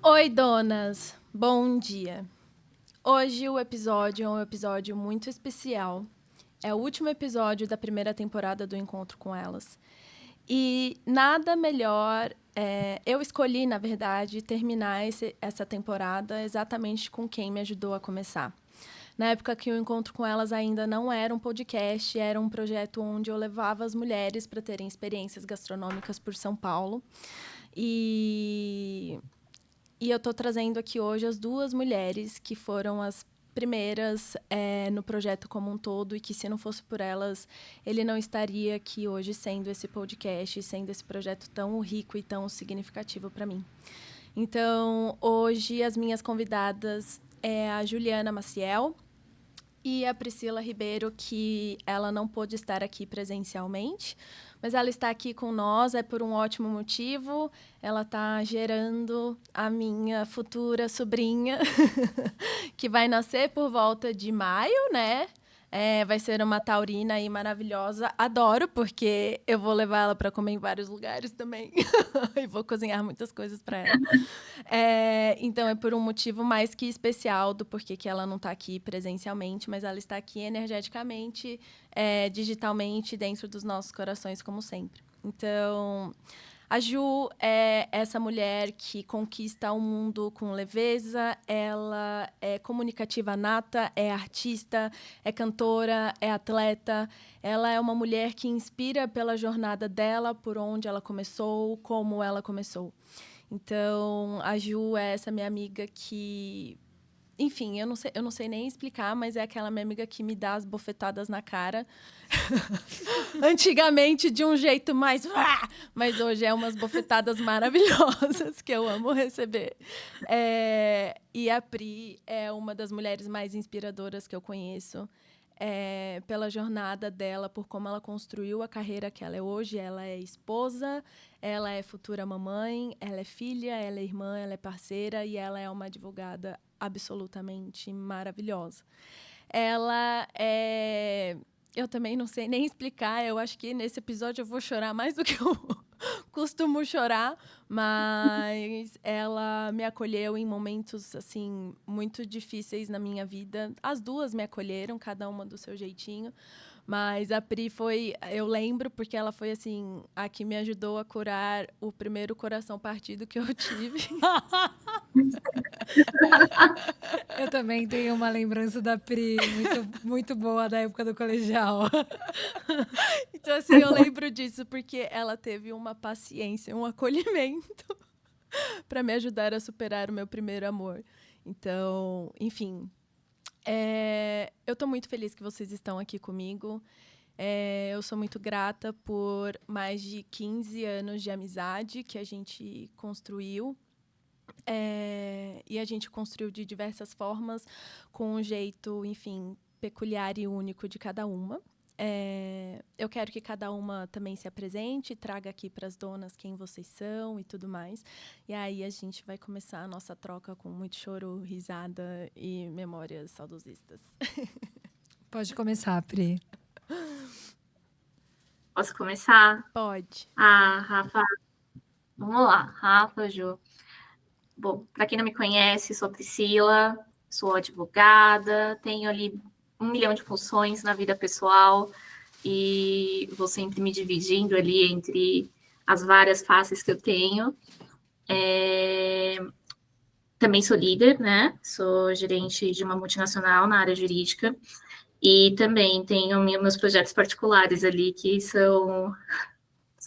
Oi, donas! Bom dia! Hoje o episódio é um episódio muito especial. É o último episódio da primeira temporada do Encontro com Elas. E nada melhor... eu escolhi, na verdade, terminar essa temporada exatamente com quem me ajudou a começar. Na época que o Encontro com Elas ainda não era um podcast, era um projeto onde eu levava as mulheres para terem experiências gastronômicas por São Paulo. E eu estou trazendo aqui hoje as duas mulheres que foram as primeiras no projeto como um todo e que, se não fosse por elas, ele não estaria aqui hoje sendo esse podcast, sendo esse projeto tão rico e tão significativo para mim. Então, hoje, as minhas convidadas é a Juliana Maciel e a Priscila Ribeiro, que ela não pôde estar aqui presencialmente, mas ela está aqui com nós, é por um ótimo motivo. Ela está gerando a minha futura sobrinha, que vai nascer por volta de maio, né? Vai ser uma taurina aí maravilhosa. Adoro, porque eu vou levar ela para comer em vários lugares também. E vou cozinhar muitas coisas para ela. Então, é por um motivo mais que especial do porquê que ela não está aqui presencialmente, mas ela está aqui energeticamente, digitalmente, dentro dos nossos corações, como sempre. Então, a Ju é essa mulher que conquista o mundo com leveza, ela é comunicativa nata, é artista, é cantora, é atleta. Ela é uma mulher que inspira pela jornada dela, por onde ela começou, como ela começou. Então, a Ju é essa minha amiga que... Enfim, eu não sei nem explicar, mas é aquela minha amiga que me dá as bofetadas na cara. Antigamente, de um jeito mais... Mas hoje é umas bofetadas maravilhosas que eu amo receber. E a Pri é uma das mulheres mais inspiradoras que eu conheço. Pela jornada dela, por como ela construiu a carreira que ela é hoje. Ela é esposa, ela é futura mamãe, ela é filha, ela é irmã, ela é parceira e ela é uma advogada absolutamente maravilhosa. Ela é... Eu também não sei nem explicar, eu acho que nesse episódio eu vou chorar mais do que eu costumo chorar, mas ela me acolheu em momentos, assim, muito difíceis na minha vida. As duas me acolheram, cada uma do seu jeitinho, mas a Pri foi, eu lembro, porque ela foi, assim, a que me ajudou a curar o primeiro coração partido que eu tive. Eu também tenho uma lembrança da Pri muito boa da época do colegial. Então, assim, eu lembro disso porque ela teve uma paciência, um acolhimento para me ajudar a superar o meu primeiro amor. Então, enfim, eu estou muito feliz que vocês estão aqui comigo. Eu sou muito grata por mais de 15 anos de amizade que a gente construiu. E a gente construiu de diversas formas, com um jeito, enfim, peculiar e único de cada uma. Eu quero que cada uma também se apresente, traga aqui para as donas quem vocês são e tudo mais. E aí a gente vai começar a nossa troca com muito choro, risada e memórias saudosistas. Pode começar, Pri. Posso começar? Pode. Rafa, vamos lá. Rafa, Ju. Bom, para quem não me conhece, sou Priscila, sou advogada, tenho ali 1 milhão de funções na vida pessoal e vou sempre me dividindo ali entre as várias faces que eu tenho. Também sou líder, né? Sou gerente de uma multinacional na área jurídica e também tenho meus projetos particulares ali, que são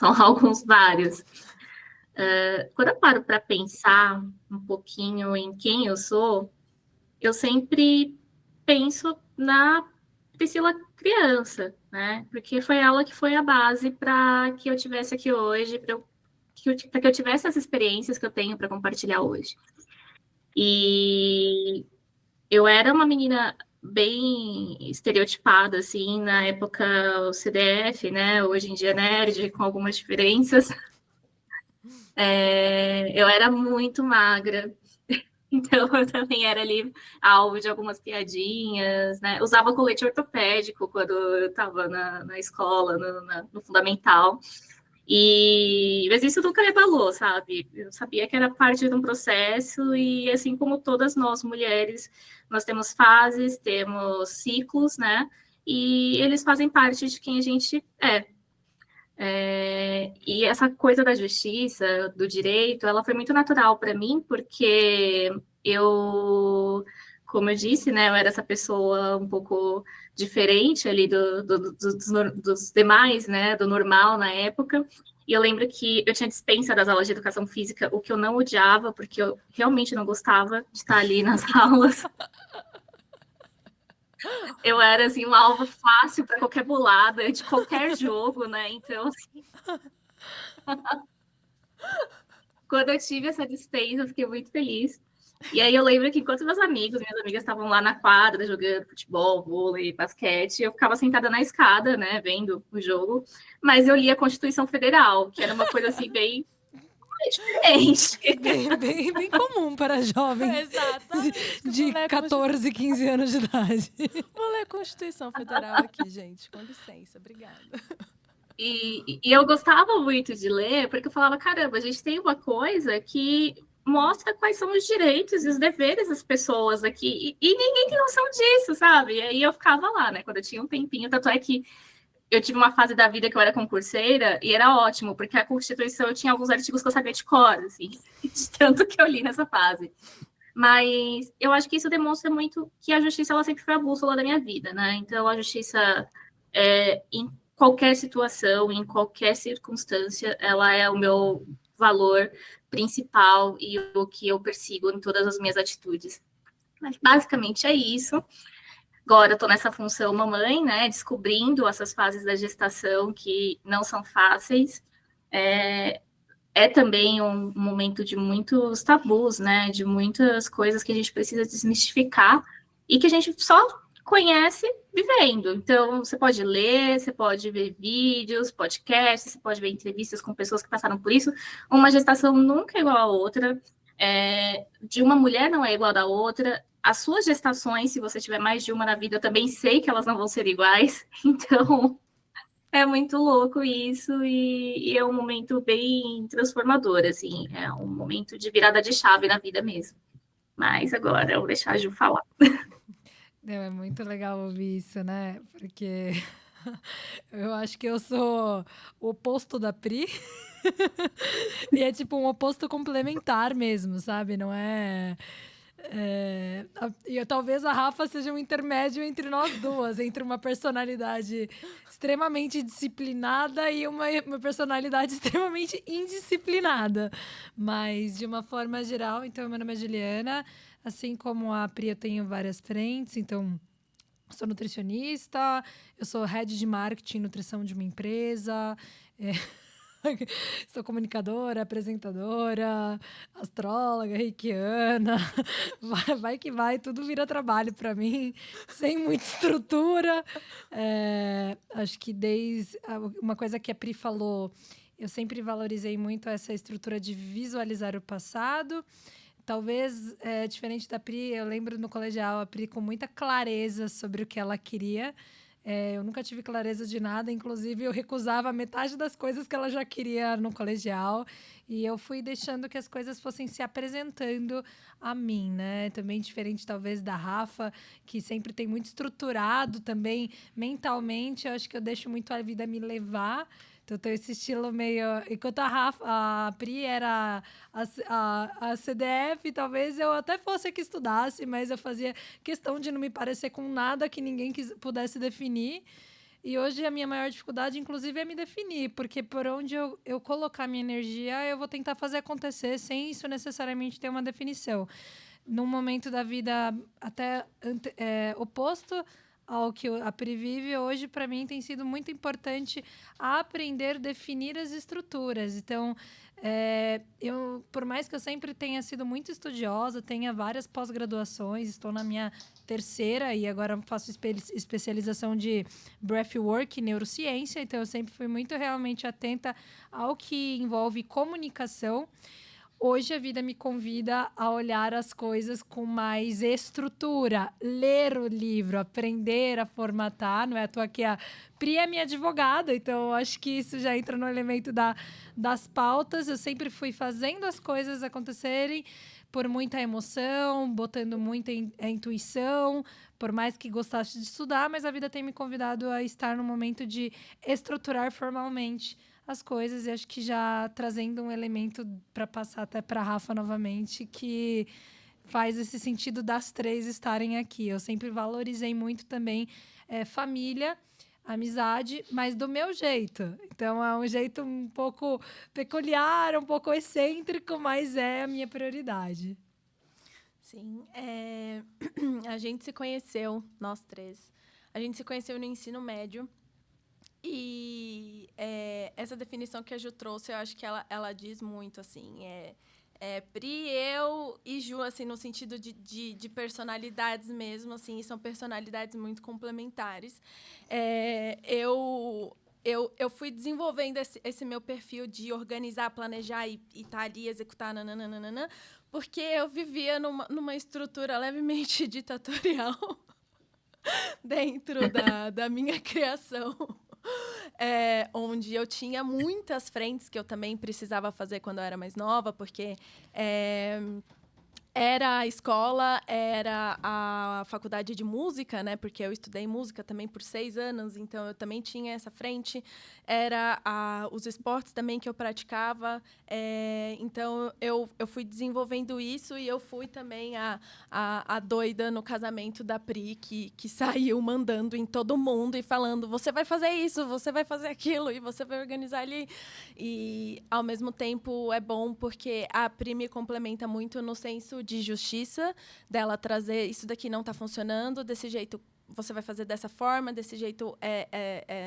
alguns vários. Quando eu paro para pensar um pouquinho em quem eu sou, eu sempre penso na Priscila criança, né? Porque foi ela que foi a base para que eu tivesse aqui hoje, para que eu tivesse as experiências que eu tenho para compartilhar hoje. E eu era uma menina bem estereotipada, assim, na época o CDF, né? Hoje em dia nerd, com algumas diferenças. Eu era muito magra, então eu também era ali alvo de algumas piadinhas, né? Usava colete ortopédico quando eu estava na escola, no fundamental. Mas isso nunca me abalou, sabe? Eu sabia que era parte de um processo e, assim como todas nós mulheres, nós temos fases, temos ciclos, né? E eles fazem parte de quem a gente é. E essa coisa da justiça, do direito, ela foi muito natural para mim, porque como eu disse, né, eu era essa pessoa um pouco diferente ali dos demais, né, do normal na época. E eu lembro que eu tinha dispensa das aulas de educação física, o que eu não odiava, porque eu realmente não gostava de estar ali nas aulas. Eu era, assim, um alvo fácil para qualquer bolada, de qualquer jogo, né? Então, assim, quando eu tive essa dispensa, eu fiquei muito feliz. E aí eu lembro que enquanto minhas amigas estavam lá na quadra jogando futebol, vôlei, basquete, eu ficava sentada na escada, né, vendo o jogo, mas eu lia a Constituição Federal, que era uma coisa assim bem diferente. Bem comum para jovens Exatamente. de 14, 15 anos de idade. Vou ler a Constituição Federal aqui, gente. Com licença, obrigada. E eu gostava muito de ler, porque eu falava, caramba, a gente tem uma coisa que mostra quais são os direitos e os deveres das pessoas aqui, e ninguém tem noção disso, sabe? E aí eu ficava lá, né, quando eu tinha um tempinho, tanto é que eu tive uma fase da vida que eu era concurseira, e era ótimo, porque a Constituição eu tinha alguns artigos que eu sabia de cor, assim, de tanto que eu li nessa fase. Mas eu acho que isso demonstra muito que a justiça, ela sempre foi a bússola da minha vida, né? Então, a justiça, em qualquer situação, em qualquer circunstância, ela é o meu valor principal e o que eu persigo em todas as minhas atitudes. Mas, basicamente, é isso. Agora eu estou nessa função mamãe, né, descobrindo essas fases da gestação que não são fáceis. É também um momento de muitos tabus, né, de muitas coisas que a gente precisa desmistificar e que a gente só conhece vivendo. Então, você pode ler, você pode ver vídeos, podcasts, você pode ver entrevistas com pessoas que passaram por isso. Uma gestação nunca é igual à outra. De uma mulher não é igual da outra. As suas gestações, se você tiver mais de uma na vida, eu também sei que elas não vão ser iguais. Então, é muito louco isso e é um momento bem transformador, assim. É um momento de virada de chave na vida mesmo. Mas agora eu vou deixar a Ju falar. É muito legal ouvir isso, né? Porque eu acho que eu sou o oposto da Pri. E é tipo um oposto complementar mesmo, sabe? Não é. E talvez a Rafa seja um intermédio entre nós duas, entre uma personalidade extremamente disciplinada e uma personalidade extremamente indisciplinada. Mas, de uma forma geral, então, meu nome é Juliana. Assim como a Pri, eu tenho várias frentes, então sou nutricionista, eu sou head de marketing e nutrição de uma empresa, sou comunicadora, apresentadora, astróloga, reikiana, vai que vai, tudo vira trabalho para mim, sem muita estrutura. Acho que uma coisa que a Pri falou, eu sempre valorizei muito essa estrutura de visualizar o passado. Talvez, diferente da Pri, eu lembro no colegial, a Pri com muita clareza sobre o que ela queria. Eu nunca tive clareza de nada, inclusive eu recusava metade das coisas que ela já queria no colegial. E eu fui deixando que as coisas fossem se apresentando a mim, né? Também diferente, talvez, da Rafa, que sempre tem muito estruturado também mentalmente. Eu acho que eu deixo muito a vida me levar. Então, tem esse estilo meio... Enquanto a Pri era a CDF, talvez eu até fosse a que estudasse, mas eu fazia questão de não me parecer com nada que ninguém pudesse definir. E hoje a minha maior dificuldade, inclusive, é me definir, porque por onde eu colocar minha energia, eu vou tentar fazer acontecer sem isso necessariamente ter uma definição. Num momento da vida até oposto ao que a Pri vive, hoje, para mim, tem sido muito importante aprender a definir as estruturas. Então, por mais que eu sempre tenha sido muito estudiosa, tenha várias pós-graduações, estou na minha terceira e agora faço especialização de breathwork e neurociência, então eu sempre fui muito realmente atenta ao que envolve comunicação. Hoje a vida me convida a olhar as coisas com mais estrutura, ler o livro, aprender a formatar. Não é à toa que a Pri é minha advogada, então eu acho que isso já entra no elemento das pautas. Eu sempre fui fazendo as coisas acontecerem por muita emoção, botando muita intuição, por mais que gostasse de estudar, mas a vida tem me convidado a estar no momento de estruturar formalmente as coisas, e acho que já trazendo um elemento para passar até para a Rafa novamente, que faz esse sentido das três estarem aqui. Eu sempre valorizei muito também família, amizade, mas do meu jeito. Então, é um jeito um pouco peculiar, um pouco excêntrico, mas é a minha prioridade. Sim, a gente se conheceu, nós três, a gente se conheceu no ensino médio. E essa definição que a Ju trouxe, eu acho que ela diz muito, assim, Pri, eu e Ju, assim, no sentido de personalidades mesmo, assim, e são personalidades muito complementares. Eu fui desenvolvendo esse meu perfil de organizar, planejar e estar ali, executar, nananana, porque eu vivia numa estrutura levemente ditatorial dentro da minha criação. Onde eu tinha muitas frentes que eu também precisava fazer quando eu era mais nova, porque era a escola, era a faculdade de música, né? Porque eu estudei música também por 6 anos, então eu também tinha essa frente. Era os esportes também que eu praticava. Então, eu fui desenvolvendo isso e eu fui também a doida no casamento da Pri, que saiu mandando em todo mundo e falando, você vai fazer isso, você vai fazer aquilo, e você vai organizar ali. E, ao mesmo tempo, é bom porque a Pri me complementa muito no senso de justiça, dela trazer isso daqui não está funcionando, desse jeito você vai fazer dessa forma, desse jeito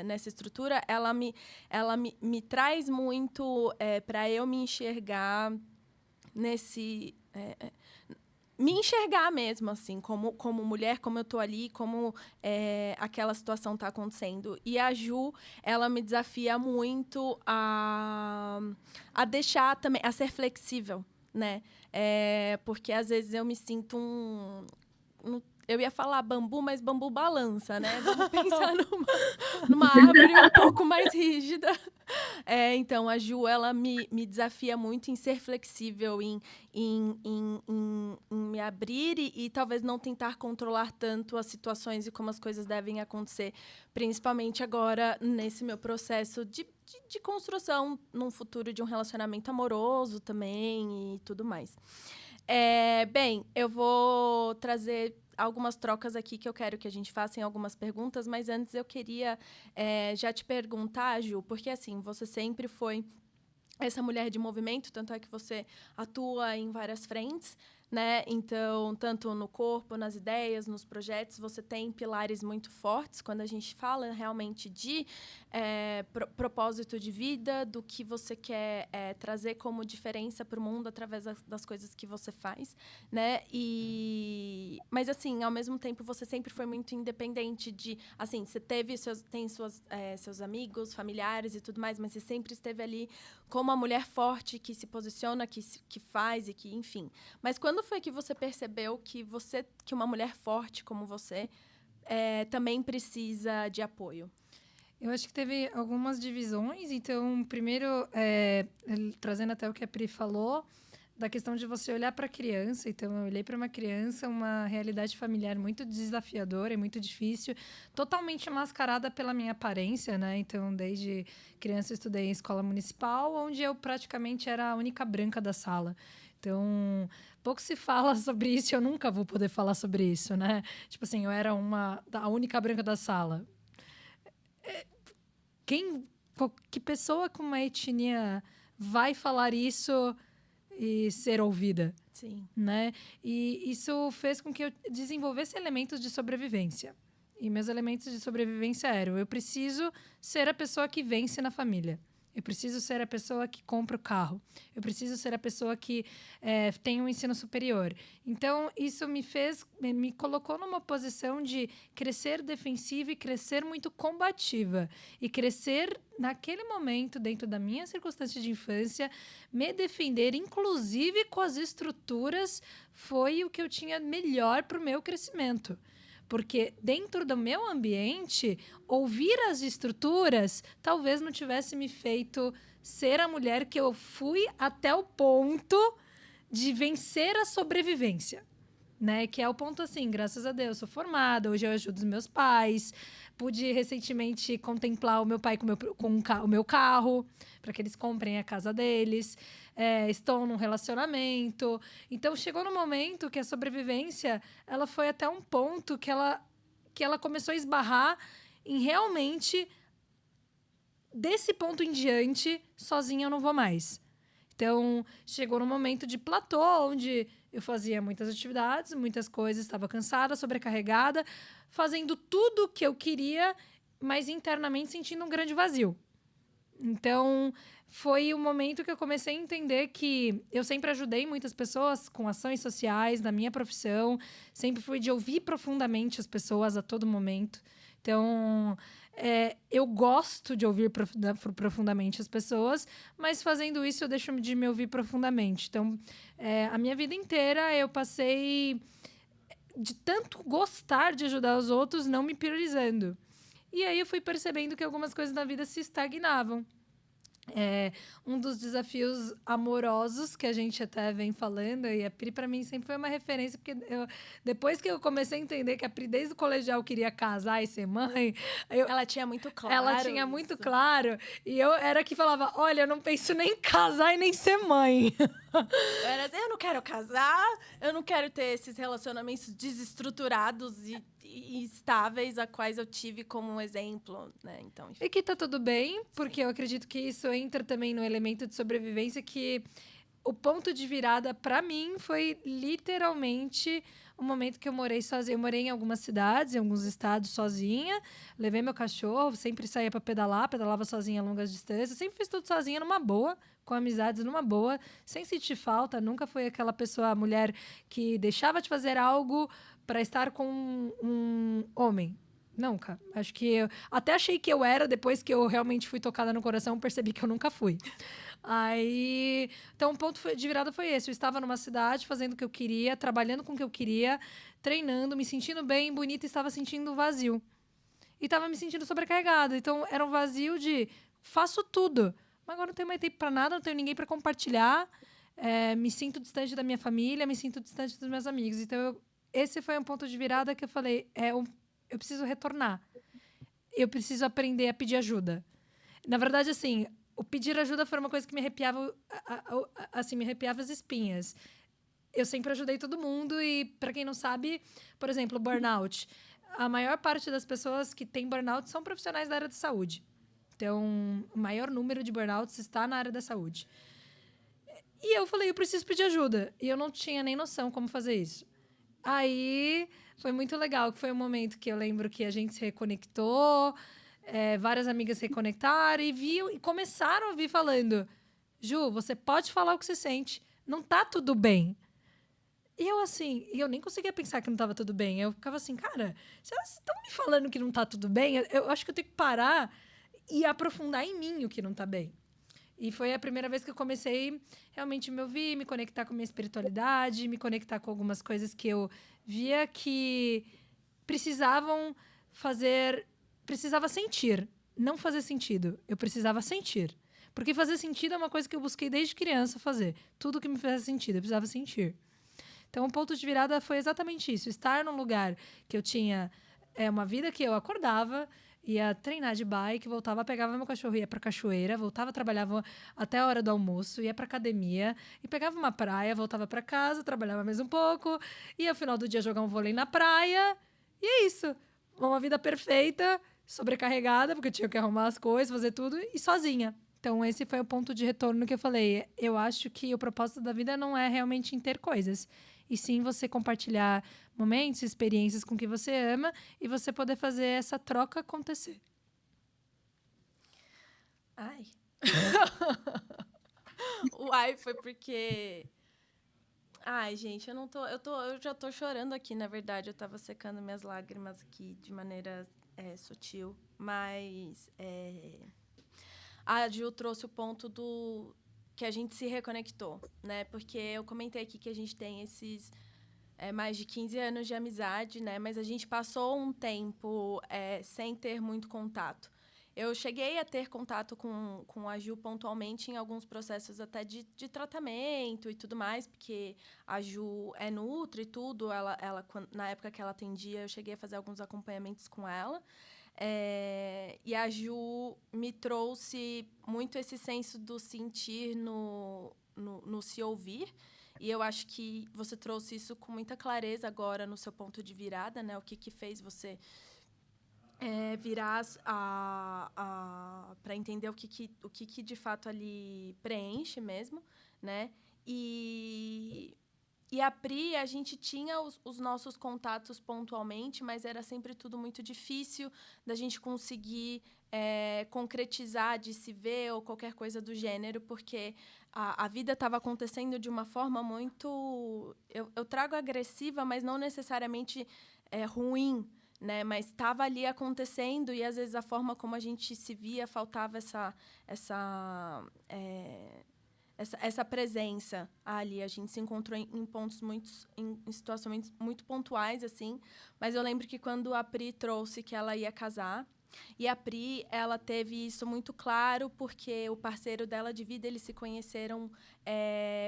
nessa estrutura. Ela me traz muito para eu me enxergar nesse... me enxergar mesmo, assim, como mulher, como eu tô ali, como aquela situação tá acontecendo. E a Ju, ela me desafia muito a deixar também, a ser flexível, né? Porque às vezes eu me sinto eu ia falar bambu, mas bambu balança, né? Vamos pensar numa árvore um pouco mais rígida. Então, a Ju, ela me desafia muito em ser flexível, em me abrir e talvez não tentar controlar tanto as situações e como as coisas devem acontecer, principalmente agora nesse meu processo de construção num futuro de um relacionamento amoroso também e tudo mais. Bem, eu vou trazer algumas trocas aqui que eu quero que a gente faça em algumas perguntas, mas antes eu queria já te perguntar, Ju, porque assim, você sempre foi essa mulher de movimento, tanto é que você atua em várias frentes, né? Então, tanto no corpo, nas ideias, nos projetos, você tem pilares muito fortes quando a gente fala realmente de propósito de vida, do que você quer trazer como diferença para o mundo através das coisas que você faz, né? Mas, assim, ao mesmo tempo, você sempre foi muito independente de... Assim, você tem seus amigos, familiares e tudo mais, mas você sempre esteve ali como uma mulher forte que se posiciona, que faz e que, enfim. Mas quando foi que você percebeu que uma mulher forte como você também precisa de apoio? Eu acho que teve algumas divisões. Então, primeiro, trazendo até o que a Pri falou, da questão de você olhar para a criança. Então, eu olhei para uma criança, uma realidade familiar muito desafiadora e muito difícil, totalmente mascarada pela minha aparência, né? Então, desde criança, eu estudei em escola municipal, onde eu praticamente era a única branca da sala. Então, pouco se fala sobre isso, eu nunca vou poder falar sobre isso, né? Tipo assim, eu era a única branca da sala. Que pessoa com uma etnia vai falar isso e ser ouvida? Sim. Né? E isso fez com que eu desenvolvesse elementos de sobrevivência. E meus elementos de sobrevivência eram: eu preciso ser a pessoa que vence na família. Eu preciso ser a pessoa que compra o carro. Eu preciso ser a pessoa que tem um ensino superior. Então, isso me colocou numa posição de crescer defensiva e crescer muito combativa. E crescer, naquele momento, dentro da minha circunstância de infância, me defender, inclusive com as estruturas, foi o que eu tinha melhor para o meu crescimento. Porque dentro do meu ambiente, ouvir as estruturas talvez não tivesse me feito ser a mulher que eu fui até o ponto de vencer a sobrevivência. Né? Que é o ponto assim, graças a Deus, sou formada, hoje eu ajudo os meus pais, pude recentemente contemplar o meu pai com o meu carro, para que eles comprem a casa deles, estou num relacionamento. Então, chegou no momento que a sobrevivência, ela foi até um ponto que ela começou a esbarrar em realmente, desse ponto em diante, sozinha eu não vou mais. Então, chegou no momento de platô, onde eu fazia muitas atividades, muitas coisas, estava cansada, sobrecarregada, fazendo tudo o que eu queria, mas internamente sentindo um grande vazio. Então, foi o momento que eu comecei a entender que eu sempre ajudei muitas pessoas com ações sociais, na minha profissão, sempre fui de ouvir profundamente as pessoas a todo momento. Então, eu gosto de ouvir profundamente as pessoas, mas fazendo isso eu deixo de me ouvir profundamente. Então, a minha vida inteira eu passei de tanto gostar de ajudar os outros, não me priorizando. E aí eu fui percebendo que algumas coisas na vida se estagnavam. Um dos desafios amorosos que a gente até vem falando, e a Pri para mim sempre foi uma referência, porque depois que eu comecei a entender que a Pri desde o colegial queria casar e ser mãe, ela tinha muito claro. Ela tinha muito claro, e eu era que falava, olha, eu não penso nem em casar e nem ser mãe. Eu era assim, eu não quero casar, eu não quero ter esses relacionamentos desestruturados e estáveis, a quais eu tive como um exemplo, né? Então, enfim. E que tá tudo bem, porque eu acredito que isso entra também no elemento de sobrevivência, que o ponto de virada para mim foi literalmente o momento que eu morei sozinha. Eu morei em algumas cidades, em alguns estados sozinha, levei meu cachorro, sempre saía para pedalava sozinha a longas distâncias, sempre fiz tudo sozinha numa boa, com amizades numa boa, sem sentir falta, nunca fui aquela pessoa, a mulher que deixava de fazer algo para estar com um homem. Nunca. Acho que até achei que eu era, depois que eu realmente fui tocada no coração, percebi que eu nunca fui. Aí, então o ponto de virada foi esse. Eu estava numa cidade fazendo o que eu queria, trabalhando com o que eu queria, treinando, me sentindo bem, bonita, e estava sentindo vazio. E estava me sentindo sobrecarregada. Então era um vazio de faço tudo, mas agora não tenho mais tempo para nada, não tenho ninguém para compartilhar, me sinto distante da minha família, me sinto distante dos meus amigos. Então esse foi um ponto de virada que eu falei, eu preciso retornar. Eu preciso aprender a pedir ajuda. Na verdade, assim, o pedir ajuda foi uma coisa que me arrepiava, assim, me arrepiava as espinhas. Eu sempre ajudei todo mundo e, para quem não sabe, por exemplo, burnout. A maior parte das pessoas que têm burnout são profissionais da área da saúde. Então, o maior número de burnouts está na área da saúde. E eu falei, eu preciso pedir ajuda. E eu não tinha nem noção como fazer isso. Aí foi muito legal, que foi um momento que eu lembro que a gente se reconectou, várias amigas se reconectaram e começaram a vir falando, Ju, você pode falar o que você sente, não tá tudo bem. E eu nem conseguia pensar que não tava tudo bem. Eu ficava assim, cara, vocês estão me falando que não tá tudo bem? Eu acho que eu tenho que parar e aprofundar em mim o que não tá bem. E foi a primeira vez que eu comecei realmente me ouvir, me conectar com a minha espiritualidade, me conectar com algumas coisas que eu via que precisava sentir, não fazer sentido. Eu precisava sentir. Porque fazer sentido é uma coisa que eu busquei desde criança fazer. Tudo que me fizesse sentido, eu precisava sentir. Então, o ponto de virada foi exatamente isso. Estar num lugar que eu tinha uma vida que eu acordava, ia treinar de bike, voltava, pegava meu cachorro, ia pra cachoeira, voltava, trabalhava até a hora do almoço, ia pra academia, e pegava uma praia, voltava pra casa, trabalhava mais um pouco, ia ao final do dia jogar um vôlei na praia, e é isso. Uma vida perfeita, sobrecarregada, porque eu tinha que arrumar as coisas, fazer tudo, e sozinha. Então, esse foi o ponto de retorno que eu falei. Eu acho que o propósito da vida não é realmente em ter coisas, e sim você compartilhar momentos, experiências com quem você ama e você poder fazer essa troca acontecer. Ai, Uai, foi porque... Ai, gente, eu já tô chorando aqui, na verdade. Eu tava secando minhas lágrimas aqui de maneira sutil. Mas a Ju trouxe o ponto do que a gente se reconectou, né? Porque eu comentei aqui que a gente tem esses mais de 15 anos de amizade, né? Mas a gente passou um tempo sem ter muito contato. Eu cheguei a ter contato com a Ju pontualmente em alguns processos até de tratamento e tudo mais, porque a Ju é nutri e tudo. Na época que ela atendia, eu cheguei a fazer alguns acompanhamentos com ela. E a Ju me trouxe muito esse senso do sentir no se ouvir. E eu acho que você trouxe isso com muita clareza agora no seu ponto de virada, né? O que fez você virar para entender o que de fato ali preenche mesmo, né? E a Pri, a gente tinha os nossos contatos pontualmente, mas era sempre tudo muito difícil da gente conseguir concretizar, de se ver ou qualquer coisa do gênero, porque a vida estava acontecendo de uma forma muito... Eu trago agressiva, mas não necessariamente ruim, né? Mas estava ali acontecendo e, às vezes, a forma como a gente se via, faltava essa presença ali. A gente se encontrou em pontos em situações muito pontuais, assim. Mas eu lembro que quando a Pri trouxe que ela ia casar, e a Pri, ela teve isso muito claro, porque o parceiro dela de vida, eles se conheceram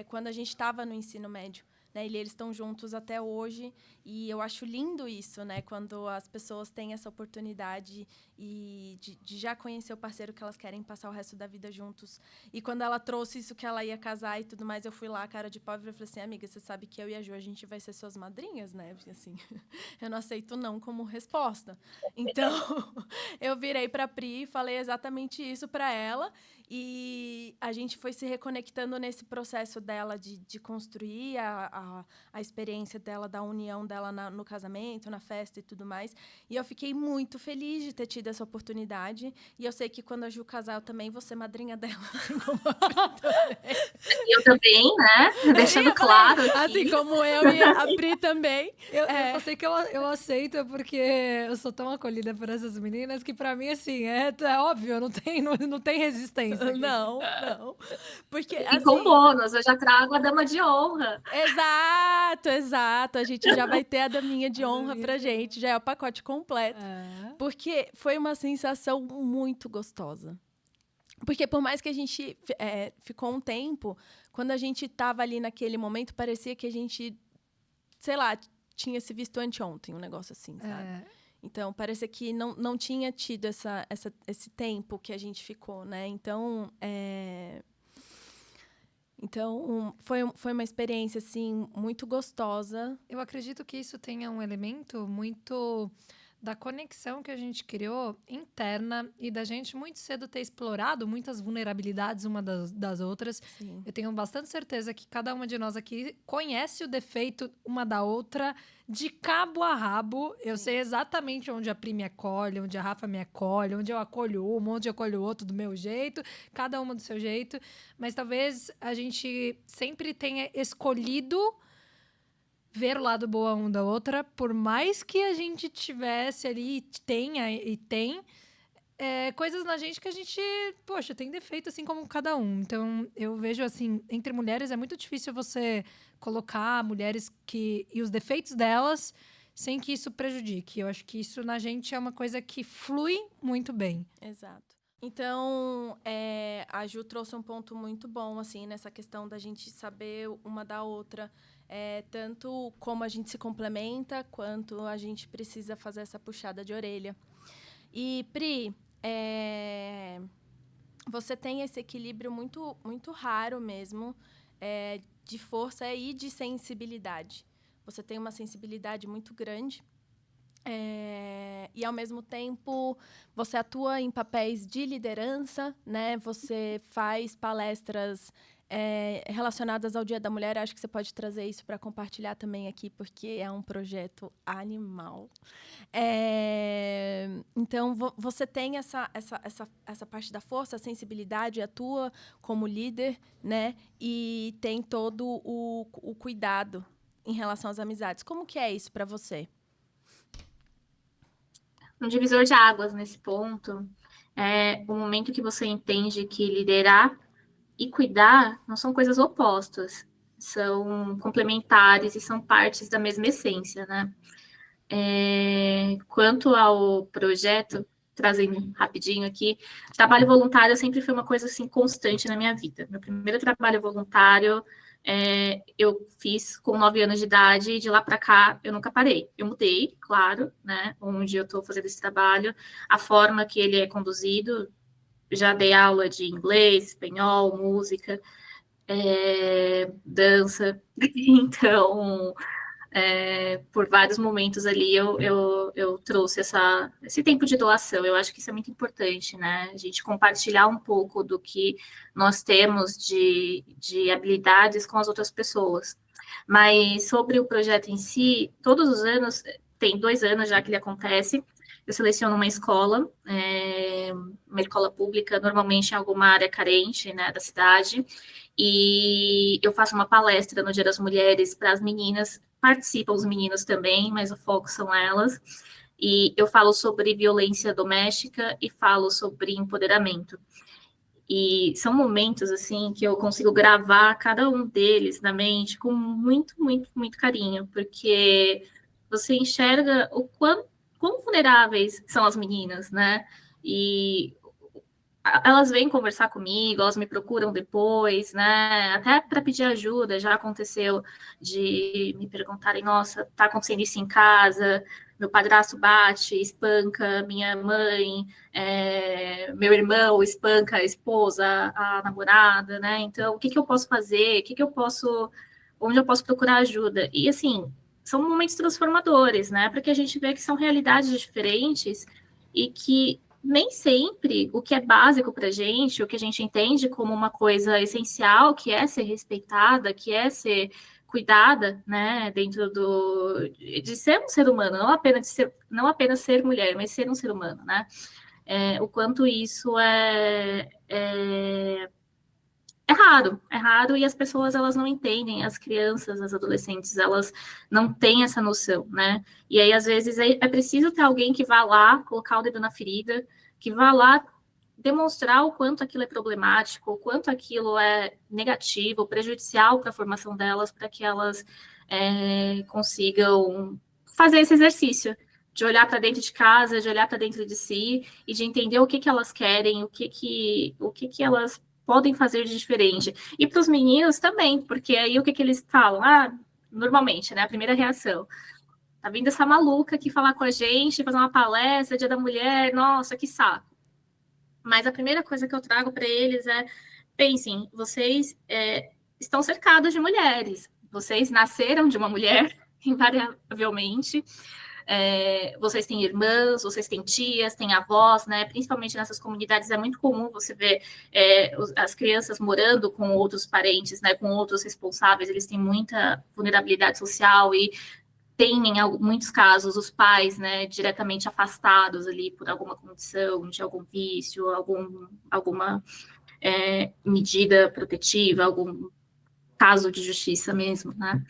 quando a gente estava no ensino médio. Né, e eles estão juntos até hoje, e eu acho lindo isso, né? Quando as pessoas têm essa oportunidade de já conhecer o parceiro que elas querem passar o resto da vida juntos. E quando ela trouxe isso que ela ia casar e tudo mais, eu fui lá, cara de pau, e falei assim, amiga, você sabe que eu e a Ju, a gente vai ser suas madrinhas, né? Porque, assim, eu não aceito não como resposta. Então, eu virei pra Pri e falei exatamente isso pra ela, e a gente foi se reconectando nesse processo dela de construir a experiência dela, da união dela no casamento, na festa e tudo mais. E eu fiquei muito feliz de ter tido essa oportunidade. E eu sei que quando a Ju casar, eu também vou ser madrinha dela, assim como a Pri também. Eu também, né? Deixando claro. Assim como eu e a Pri também. Eu só sei que eu aceito porque eu sou tão acolhida por essas meninas que, pra mim, assim, é óbvio, não tem resistência aqui. Não. Porque, E assim, com bônus, eu já trago a dama de honra. Exato. A gente já vai ter a daminha de honra pra gente. Já é o pacote completo. Porque foi uma sensação muito gostosa. Porque por mais que a gente ficou um tempo, quando a gente estava ali naquele momento, parecia que a gente, sei lá, tinha se visto anteontem, um negócio assim, sabe? Então, parecia que não tinha tido esse tempo que a gente ficou, né? Então, foi uma experiência, assim, muito gostosa. Eu acredito que isso tenha um elemento muito da conexão que a gente criou interna e da gente muito cedo ter explorado muitas vulnerabilidades uma das outras. Sim. Eu tenho bastante certeza que cada uma de nós aqui conhece o defeito uma da outra de cabo a rabo. Eu sei exatamente onde a Pri me acolhe, onde a Rafa me acolhe, onde eu acolho uma, onde eu acolho o outro do meu jeito, cada uma do seu jeito. Mas talvez a gente sempre tenha escolhido ver o lado bom um da outra, por mais que a gente tivesse ali, tenha e tem, coisas na gente que a gente, poxa, tem defeito assim como cada um. Então, eu vejo assim, entre mulheres é muito difícil você colocar mulheres e os defeitos delas sem que isso prejudique. Eu acho que isso na gente é uma coisa que flui muito bem. Exato. Então, a Ju trouxe um ponto muito bom, assim, nessa questão da gente saber uma da outra, tanto como a gente se complementa, quanto a gente precisa fazer essa puxada de orelha. E, Pri, você tem esse equilíbrio muito, muito raro mesmo, de força e de sensibilidade. Você tem uma sensibilidade muito grande. E, ao mesmo tempo, você atua em papéis de liderança, né? Você faz palestras relacionadas ao Dia da Mulher. Acho que você pode trazer isso para compartilhar também aqui, porque é um projeto animal. Então, você tem essa parte da força, a sensibilidade, atua como líder, né? E tem todo o cuidado em relação às amizades. Como que é isso para você? Um divisor de águas nesse ponto é o momento que você entende que liderar e cuidar não são coisas opostas, são complementares e são partes da mesma essência, né? Quanto ao projeto, trazendo rapidinho aqui, trabalho voluntário sempre foi uma coisa assim constante na minha vida. Meu primeiro trabalho voluntário eu fiz com 9 anos de idade e de lá para cá eu nunca parei. Eu mudei, claro, né? Onde eu estou fazendo esse trabalho, a forma que ele é conduzido. Já dei aula de inglês, espanhol, música, dança. Então, por vários momentos ali eu trouxe esse tempo de doação. Eu acho que isso é muito importante, né? A gente compartilhar um pouco do que nós temos de habilidades com as outras pessoas. Mas sobre o projeto em si, todos os anos, tem 2 anos já que ele acontece, eu seleciono uma escola pública, normalmente em alguma área carente, né, da cidade, e eu faço uma palestra no Dia das Mulheres para as meninas, participam os meninos também, mas o foco são elas, e eu falo sobre violência doméstica e falo sobre empoderamento. E são momentos, assim, que eu consigo gravar cada um deles na mente com muito, muito, muito carinho, porque você enxerga quão vulneráveis são as meninas, né? E elas vêm conversar comigo, elas me procuram depois, né? Até para pedir ajuda, já aconteceu de me perguntarem: nossa, tá acontecendo isso em casa, meu padrasto bate, espanca minha mãe, meu irmão espanca a esposa, a namorada, né? Então, o que eu posso fazer? Onde eu posso procurar ajuda? E assim, são momentos transformadores, né? Porque a gente vê que são realidades diferentes e que nem sempre o que é básico para a gente, o que a gente entende como uma coisa essencial, que é ser respeitada, que é ser cuidada, né, dentro de ser um ser humano, não apenas ser mulher, mas ser um ser humano, né? O quanto isso é raro e as pessoas elas não entendem, as crianças, as adolescentes, elas não têm essa noção, né? E aí, às vezes, é preciso ter alguém que vá lá, colocar o dedo na ferida, que vá lá demonstrar o quanto aquilo é problemático, o quanto aquilo é negativo, prejudicial para a formação delas, para que elas consigam fazer esse exercício de olhar para dentro de casa, de olhar para dentro de si e de entender o que elas querem, o que elas podem fazer de diferente. E para os meninos também, porque aí o que eles falam? Normalmente, né? A primeira reação. Tá vindo essa maluca aqui falar com a gente, fazer uma palestra, Dia da Mulher, nossa, que saco. Mas a primeira coisa que eu trago para eles pensem, vocês estão cercados de mulheres, vocês nasceram de uma mulher, invariavelmente, vocês têm irmãs, vocês têm tias, têm avós, né? Principalmente nessas comunidades é muito comum você ver as crianças morando com outros parentes, né? Com outros responsáveis, eles têm muita vulnerabilidade social e tem, em muitos casos, os pais, né, diretamente afastados ali por alguma condição, de algum vício, alguma medida protetiva, algum caso de justiça mesmo, né?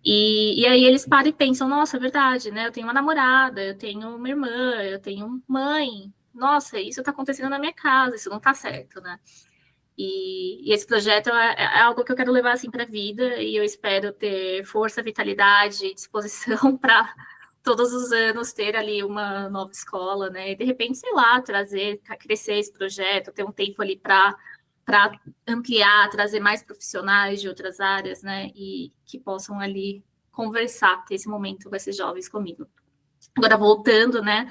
E aí eles param e pensam, nossa, é verdade, né? Eu tenho uma namorada, eu tenho uma irmã, eu tenho mãe. Nossa, isso está acontecendo na minha casa, isso não está certo, né? E esse projeto é algo que eu quero levar assim para a vida e eu espero ter força, vitalidade e disposição para todos os anos ter ali uma nova escola, né? E de repente, sei lá, crescer esse projeto, ter um tempo ali para ampliar, trazer mais profissionais de outras áreas, né? E que possam ali conversar, ter esse momento com esses jovens comigo. Agora, voltando, né,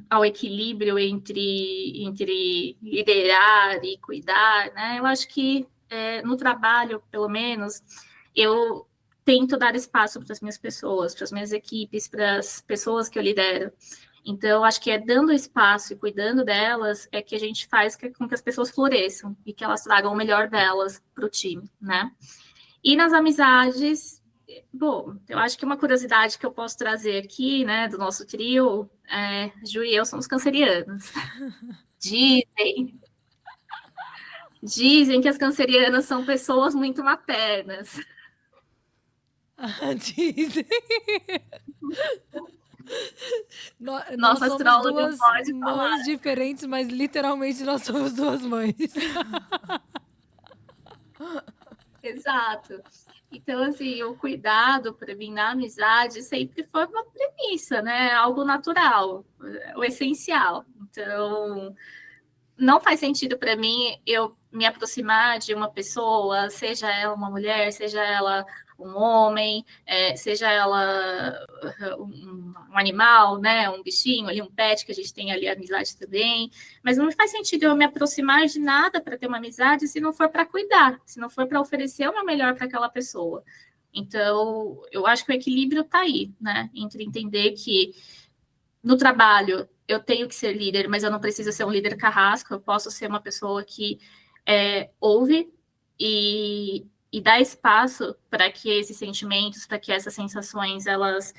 ao equilíbrio entre liderar e cuidar, né? Eu acho que no trabalho, pelo menos, eu tento dar espaço para as minhas pessoas, para as minhas equipes, para as pessoas que eu lidero. Então, acho que é dando espaço e cuidando delas é que a gente faz com que as pessoas floresçam e que elas tragam o melhor delas para o time, né? E nas amizades, bom, eu acho que uma curiosidade que eu posso trazer aqui, né, do nosso trio, Ju e eu somos cancerianos. Dizem que as cancerianas são pessoas muito maternas. Dizem. Nós Nossa somos astróloga duas pode falar. mães diferentes, mas literalmente nós somos duas mães. Exato. Então, assim, o cuidado para mim na amizade sempre foi uma premissa, né? Algo natural, o essencial. Então, não faz sentido para mim eu me aproximar de uma pessoa, seja ela uma mulher, seja ela um homem, seja ela um animal, né, um bichinho ali, um pet, que a gente tem ali amizade também, mas não faz sentido eu me aproximar de nada para ter uma amizade se não for para cuidar, se não for para oferecer o meu melhor para aquela pessoa. Então, eu acho que o equilíbrio está aí, né, entre entender que no trabalho eu tenho que ser líder, mas eu não preciso ser um líder carrasco, eu posso ser uma pessoa que ouve e dá espaço para que esses sentimentos, para que essas sensações, elas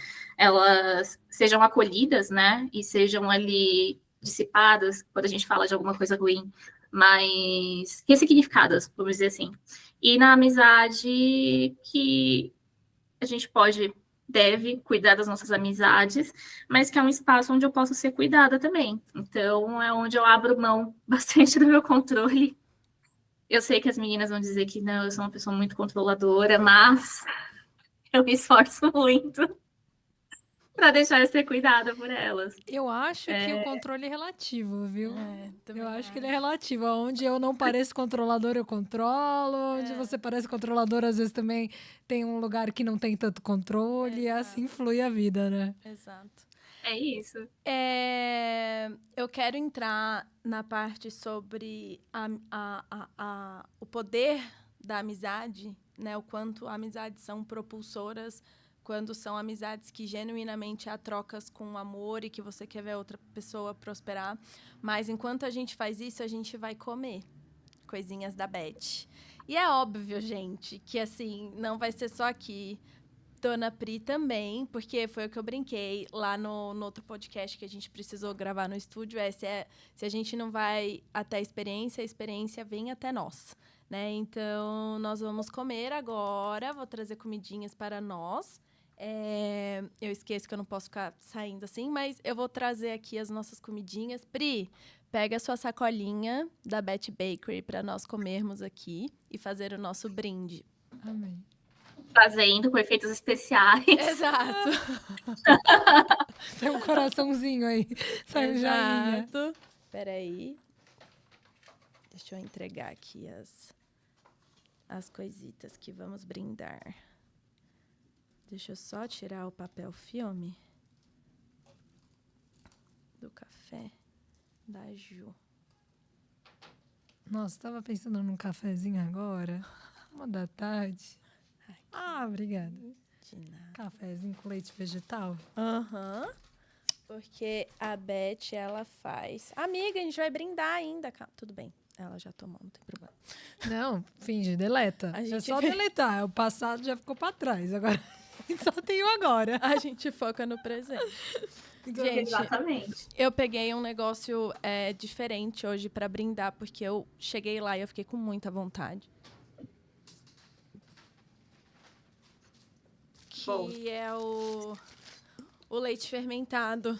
sejam acolhidas, né, e sejam ali dissipadas, quando a gente fala de alguma coisa ruim, mas ressignificadas, vamos dizer assim. E na amizade que a gente deve cuidar das nossas amizades, mas que é um espaço onde eu posso ser cuidada também. Então, é onde eu abro mão bastante do meu controle. Eu sei que as meninas vão dizer que não, eu sou uma pessoa muito controladora, mas eu me esforço muito para deixar eu ser cuidada por elas. Eu acho que o controle é relativo, viu? Também Eu acho que ele é relativo. Onde eu não pareço controlador, eu controlo. Onde você parece controlador, às vezes também tem um lugar que não tem tanto controle. E assim flui a vida, né? Exato. É isso. Eu quero entrar na parte sobre o poder da amizade, né? O quanto amizades são propulsoras, quando são amizades que genuinamente há trocas com amor e que você quer ver a outra pessoa prosperar. Mas enquanto a gente faz isso, a gente vai comer coisinhas da Beth. E é óbvio, gente, que assim, não vai ser só aqui. Dona Pri também, porque foi o que eu brinquei lá no outro podcast que a gente precisou gravar no estúdio, se a gente não vai até a experiência vem até nós, né? Então, nós vamos comer agora, vou trazer comidinhas para nós. Eu esqueço que eu não posso ficar saindo assim, mas eu vou trazer aqui as nossas comidinhas. Pri, pega a sua sacolinha da Beth Bakery para nós comermos aqui e fazer o nosso brinde. Amém. Fazendo com efeitos especiais. Exato. Tem um coraçãozinho aí. Sai um joinha. Exato. Peraí. Deixa eu entregar aqui as coisitas que vamos brindar. Deixa eu só tirar o papel filme do café da Ju. Nossa, tava pensando num cafezinho agora. 1h da tarde. Obrigada. De nada. Cafezinho com leite vegetal. Aham. Porque a Beth, ela faz... Amiga, a gente vai brindar ainda. Tudo bem. Ela já tomou, não tem problema. Não, finge, deleta. A É gente só deletar. O passado já ficou pra trás. Agora só tem o agora. A gente foca no presente. Gente, Exatamente. eu peguei um negócio diferente hoje pra brindar, porque eu cheguei lá e eu fiquei com muita vontade. Que é o leite fermentado.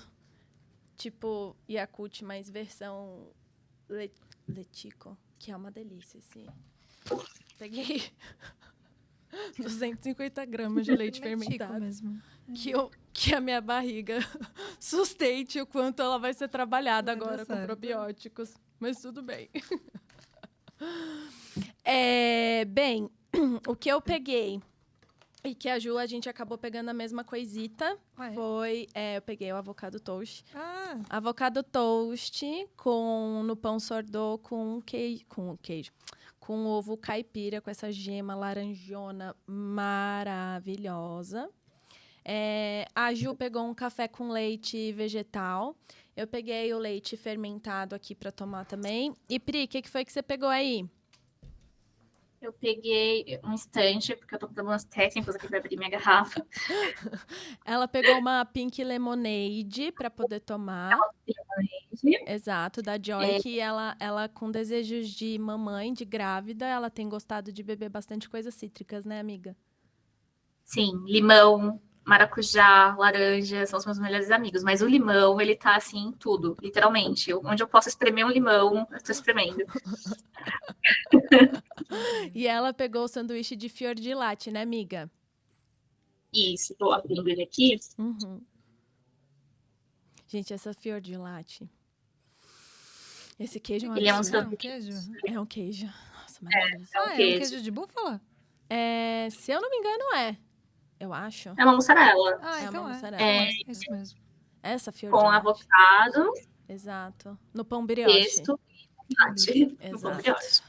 Tipo Yakult, mas versão Letico, que é uma delícia. Peguei 250 gramas de leite fermentado. Mesmo. Que a minha barriga sustente o quanto ela vai ser trabalhada Vai dar agora com certo. probióticos. Mas tudo bem. Bem, o que eu peguei e que a gente acabou pegando a mesma coisita foi... eu peguei o avocado toast. Avocado toast no pão sourdough com queijo. Com ovo caipira, com essa gema laranjona maravilhosa. A Ju pegou um café com leite vegetal. Eu peguei o leite fermentado aqui para tomar também. E Pri, o que foi que você pegou aí? Eu peguei um instante, porque eu tô com problemas técnicos aqui para abrir minha garrafa. Ela pegou uma Pink Lemonade para poder tomar. Exato, da Joy, que ela, com desejos de mamãe, de grávida, ela tem gostado de beber bastante coisas cítricas, né, amiga? Sim, limão, maracujá, laranja, são os meus melhores amigos. Mas o limão, ele tá assim em tudo, literalmente. Onde eu posso espremer um limão, eu tô espremendo. E ela pegou o sanduíche de fior de latte, né, amiga? Isso, tô abrindo ele aqui. Uhum. Gente, essa fior de latte. Esse queijo é um Ele é um absurdo. É um queijo? É um queijo. Nossa, maravilhoso. É um É um queijo. queijo de búfala? Se eu não me engano, eu acho. É uma mussarela. Ah, É então uma é. mussarela. É isso mesmo. Essa fior Com de latte. avocado, Exato. No pão brioche. pesto e tomate. No pão Exato. brioche.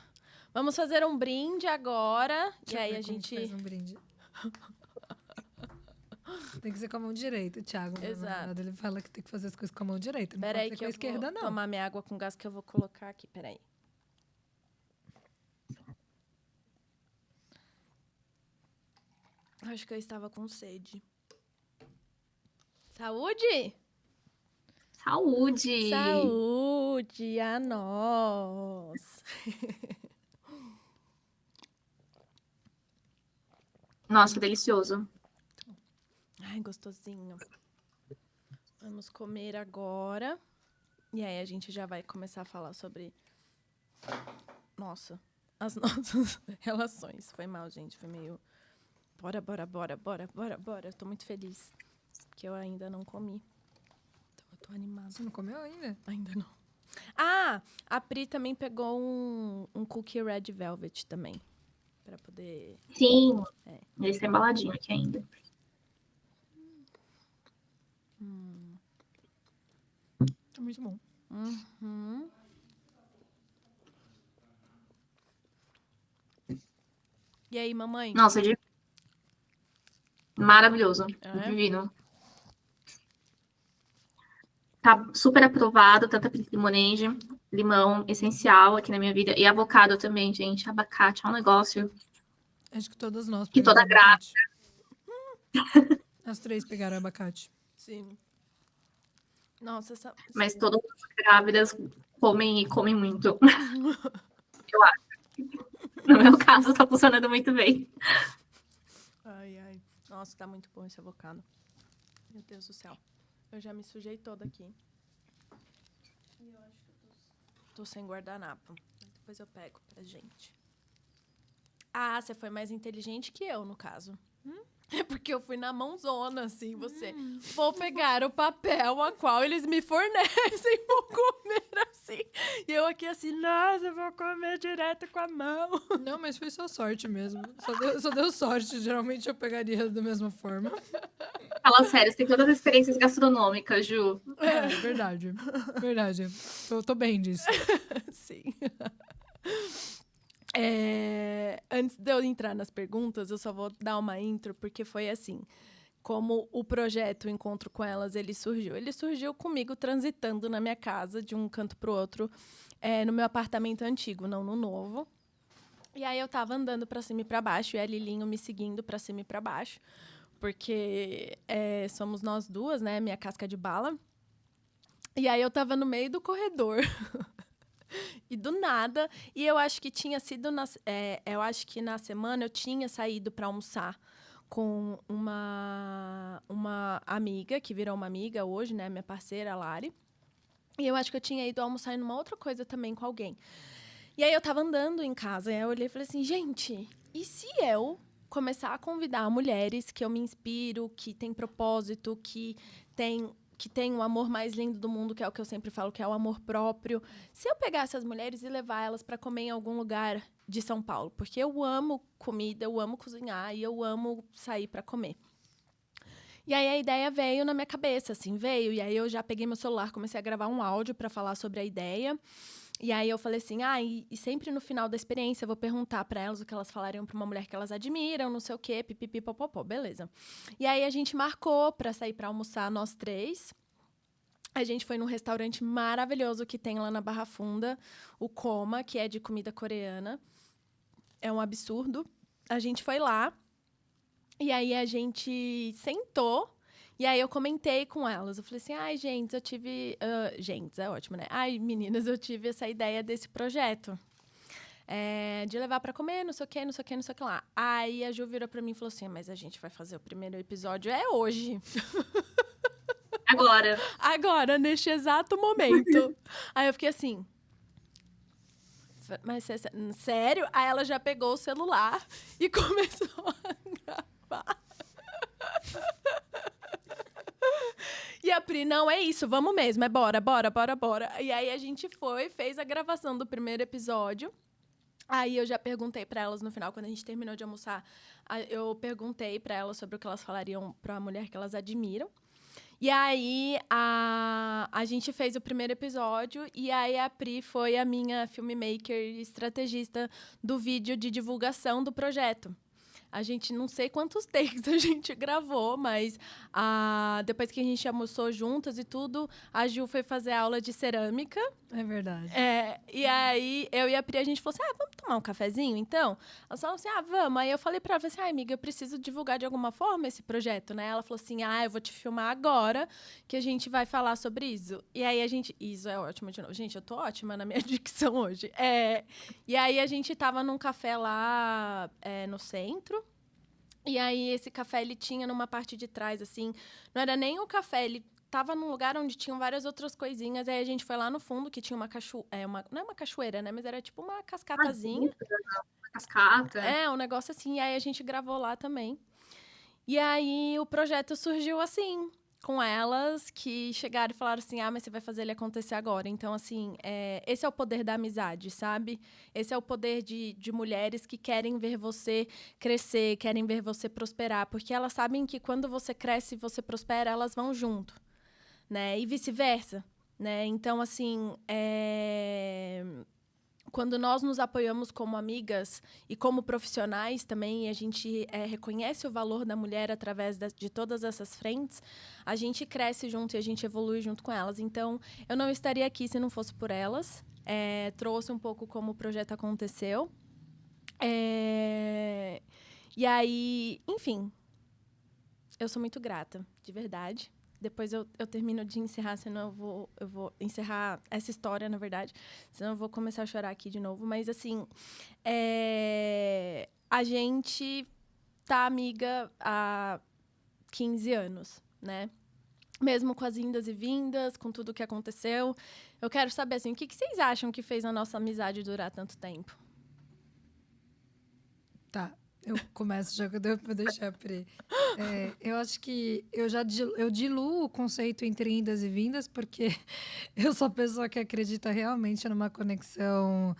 Vamos fazer um brinde agora. Deixa E eu aí ver a como gente. faz um brinde. Tem que ser com a mão direita, Thiago. Meu Exato. namorado, ele fala que tem que fazer as coisas com a mão direita. Não Peraí pode ser que com a eu esquerda, vou não. tomar minha água com gás que eu vou colocar aqui. Peraí. Acho que eu estava com sede. Saúde? Saúde! Saúde a nós! Nossa, delicioso. Ai, gostosinho. Vamos comer agora. E aí a gente já vai começar a falar sobre... Nossa, as nossas relações. Foi mal, gente. Foi meio... Bora. Eu tô muito feliz. Porque eu ainda não comi. Então eu tô animada. Você não comeu ainda? Ainda não. Ah, a Pri também pegou um cookie red velvet também. Pra poder... Sim, ele está embaladinho aqui ainda. É muito bom. Uhum. E aí, mamãe? Nossa, maravilhoso. É? Divino. Tá super aprovado, tanto a limonade, limão, essencial aqui na minha vida. E avocado também, gente. Abacate é um negócio Acho que todas nós que pegamos toda abacate. As 3 pegaram abacate. Sim. Nossa, mas sim. todas as grávidas comem e comem muito. Eu acho. No meu caso, tá funcionando muito bem. Ai. Nossa, tá muito bom esse avocado. Meu Deus do céu. Eu já me sujei toda aqui. E eu acho que eu tô sem guardanapo. Depois eu pego pra gente. Ah, você foi mais inteligente que eu, no caso. É porque eu fui na mãozona, assim, você. Vou pegar o papel a qual eles me fornecem, vou comer assim. E eu aqui assim, nossa, eu vou comer direto com a mão. Não, mas foi só sorte mesmo. Só deu sorte. Geralmente eu pegaria da mesma forma. Fala sério, você tem todas as experiências gastronômicas, Ju. É, verdade. Verdade. Tô bem disso. Sim. Antes de eu entrar nas perguntas, eu só vou dar uma intro, porque foi assim, como o projeto Encontro com Elas, ele surgiu. Ele surgiu comigo transitando na minha casa, de um canto pro outro, no meu apartamento antigo, não no novo. E aí eu tava andando pra cima e pra baixo, e a Lilinho me seguindo pra cima e pra baixo, porque somos nós duas, né, minha casca de bala. E aí eu tava no meio do corredor... E do nada, e eu acho que tinha sido, eu acho que na semana eu tinha saído para almoçar com uma amiga, que virou uma amiga hoje, né, minha parceira, a Lari. E eu acho que eu tinha ido almoçar em uma outra coisa também com alguém. E aí eu tava andando em casa, e aí eu olhei e falei assim, gente, e se eu começar a convidar mulheres que eu me inspiro, que têm propósito, que têm um amor mais lindo do mundo, que é o que eu sempre falo, que é o amor próprio. Se eu pegar essas mulheres e levar elas para comer em algum lugar de São Paulo, porque eu amo comida, eu amo cozinhar e eu amo sair para comer. E aí a ideia veio na minha cabeça, assim, veio. E aí eu já peguei meu celular, comecei a gravar um áudio para falar sobre a ideia. E aí eu falei assim, e sempre no final da experiência eu vou perguntar pra elas o que elas falariam pra uma mulher que elas admiram, não sei o quê, pipipi, popopó, beleza. E aí a gente marcou pra sair pra almoçar nós 3. A gente foi num restaurante maravilhoso que tem lá na Barra Funda, o Coma, que é de comida coreana. É um absurdo. A gente foi lá, e aí a gente sentou, e aí eu comentei com elas. Eu falei assim, gente, eu tive... gente, é ótimo, né? Meninas, eu tive essa ideia desse projeto. De levar pra comer, não sei o que, não sei o que, não sei o que lá. Aí a Ju virou pra mim e falou assim, mas a gente vai fazer o primeiro episódio hoje. Agora, neste exato momento. Aí eu fiquei assim... Mas sério? Aí ela já pegou o celular e começou a gravar. E a Pri, não, é isso, vamos mesmo, bora. E aí a gente fez a gravação do primeiro episódio. Aí eu já perguntei pra elas no final, quando a gente terminou de almoçar, eu perguntei pra elas sobre o que elas falariam pra mulher que elas admiram. E aí, a gente fez o primeiro episódio, e aí a Pri foi a minha filmmaker e estrategista do vídeo de divulgação do projeto. A gente, não sei quantos takes a gente gravou, mas depois que a gente almoçou juntas e tudo, a Ju foi fazer aula de cerâmica. É verdade. E aí, eu e a Pri, a gente falou assim, vamos tomar um cafezinho, então? Ela falou assim, vamos. Aí eu falei pra ela, assim, amiga, eu preciso divulgar de alguma forma esse projeto, né? Ela falou assim, eu vou te filmar agora, que a gente vai falar sobre isso. E aí, isso é ótimo de novo. Gente, eu tô ótima na minha dicção hoje. E aí, a gente tava num café lá no centro. E aí, esse café, ele tinha numa parte de trás, assim, não era nem o café, ele tava num lugar onde tinham várias outras coisinhas. Aí a gente foi lá no fundo, que tinha uma cachoeira. Não é uma cachoeira, né? Mas era tipo uma cascatazinha. Uma cascata. Um negócio assim. E aí a gente gravou lá também. E aí o projeto surgiu assim, com elas que chegaram e falaram assim, mas você vai fazer ele acontecer agora. Então, assim, esse é o poder da amizade, sabe? Esse é o poder de mulheres que querem ver você crescer, querem ver você prosperar. Porque elas sabem que quando você cresce e você prospera, elas vão junto. Né? E vice-versa, né? Então, assim, quando nós nos apoiamos como amigas e como profissionais também, e a gente reconhece o valor da mulher através de todas essas frentes, a gente cresce junto e a gente evolui junto com elas. Então, eu não estaria aqui se não fosse por elas. Trouxe um pouco como o projeto aconteceu. E aí, enfim, eu sou muito grata, de verdade. Depois eu termino de encerrar, senão eu vou encerrar essa história, na verdade. Senão eu vou começar a chorar aqui de novo. Mas, assim, a gente tá amiga há 15 anos, né? Mesmo com as indas e vindas, com tudo que aconteceu. Eu quero saber, assim, o que vocês acham que fez a nossa amizade durar tanto tempo? Tá. Eu começo já que eu devo deixar a Pri. Eu acho que eu diluo o conceito entre indas e vindas, porque eu sou a pessoa que acredita realmente numa conexão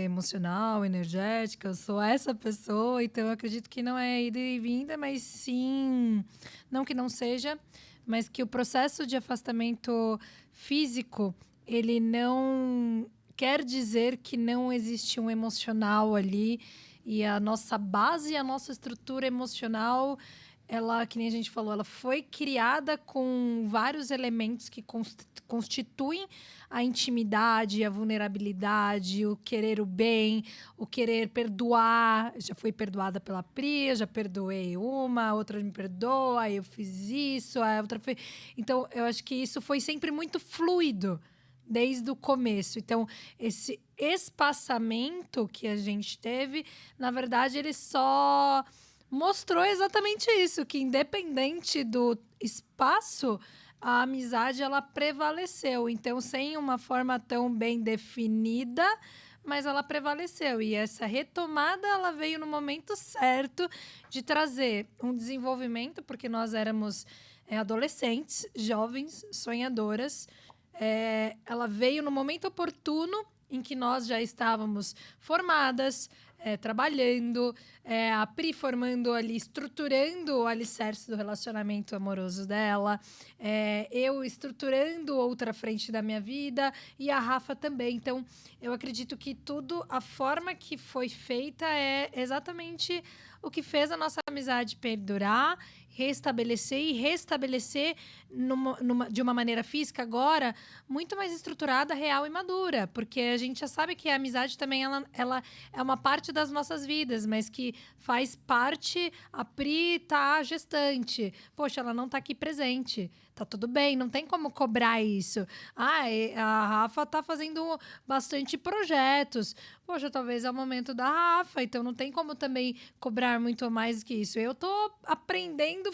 emocional, energética. Eu sou essa pessoa, então eu acredito que não é ida e vinda, mas sim, não que não seja, mas que o processo de afastamento físico, ele não quer dizer que não existe um emocional ali. E a nossa base, a nossa estrutura emocional, ela, que nem a gente falou, ela foi criada com vários elementos que constituem a intimidade, a vulnerabilidade, o querer o bem, o querer perdoar. Já fui perdoada pela Pri, já perdoei uma, a outra me perdoa, aí eu fiz isso, a outra foi... Então, eu acho que isso foi sempre muito fluido desde o começo. Então, esse espaçamento que a gente teve, na verdade, ele só mostrou exatamente isso, que independente do espaço, a amizade, ela prevaleceu. Então, sem uma forma tão bem definida, mas ela prevaleceu. E essa retomada, ela veio no momento certo de trazer um desenvolvimento, porque nós éramos adolescentes, jovens, sonhadoras. Ela veio no momento oportuno em que nós já estávamos formadas, trabalhando, a Pri formando ali, estruturando o alicerce do relacionamento amoroso dela, eu estruturando outra frente da minha vida e a Rafa também. Então, eu acredito que tudo, a forma que foi feita é exatamente o que fez a nossa amizade perdurar, restabelecer de uma maneira física agora muito mais estruturada, real e madura, porque a gente já sabe que a amizade também ela é uma parte das nossas vidas, mas que faz parte, a Pri tá gestante, poxa, ela não tá aqui presente, tá tudo bem, não tem como cobrar isso. A Rafa tá fazendo bastante projetos, poxa, talvez é o momento da Rafa, então não tem como também cobrar muito mais que isso. Eu tô aprendendo a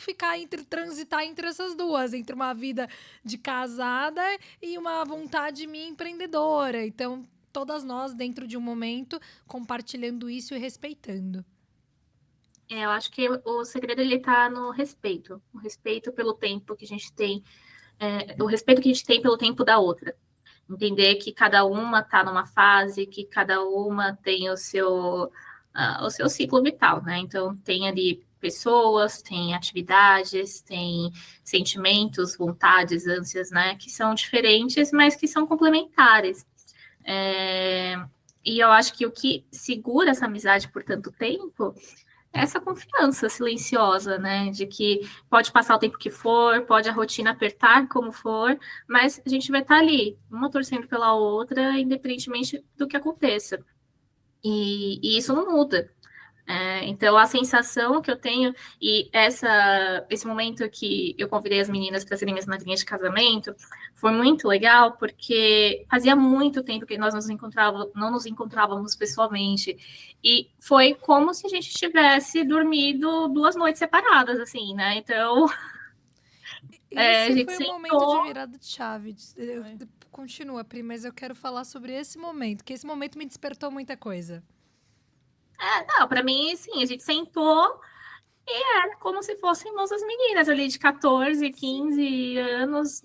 transitar entre essas duas, entre uma vida de casada e uma vontade minha empreendedora. Então, todas nós, dentro de um momento, compartilhando isso e respeitando. Eu acho que o segredo ele tá no respeito. O respeito pelo tempo que a gente tem, o respeito que a gente tem pelo tempo da outra. Entender que cada uma está numa fase, que cada uma tem o seu ciclo vital, né? Então, tem ali pessoas, tem atividades, tem sentimentos, vontades, ânsias, né? Que são diferentes, mas que são complementares. E eu acho que o que segura essa amizade por tanto tempo é essa confiança silenciosa, né? De que pode passar o tempo que for, pode a rotina apertar como for, mas a gente vai estar ali, uma torcendo pela outra, independentemente do que aconteça. E isso não muda. Então, a sensação que eu tenho, e esse momento que eu convidei as meninas para serem minhas madrinhas de casamento, foi muito legal, porque fazia muito tempo que nós não nos encontrávamos pessoalmente, e foi como se a gente tivesse dormido 2 noites separadas, assim, né? Então, a Esse gente foi o sentou... momento de virada de chave. Continua, Pri, mas eu quero falar sobre esse momento, que esse momento me despertou muita coisa. Não, para mim, sim, a gente sentou e era como se fôssemos as meninas ali de 14, 15 anos,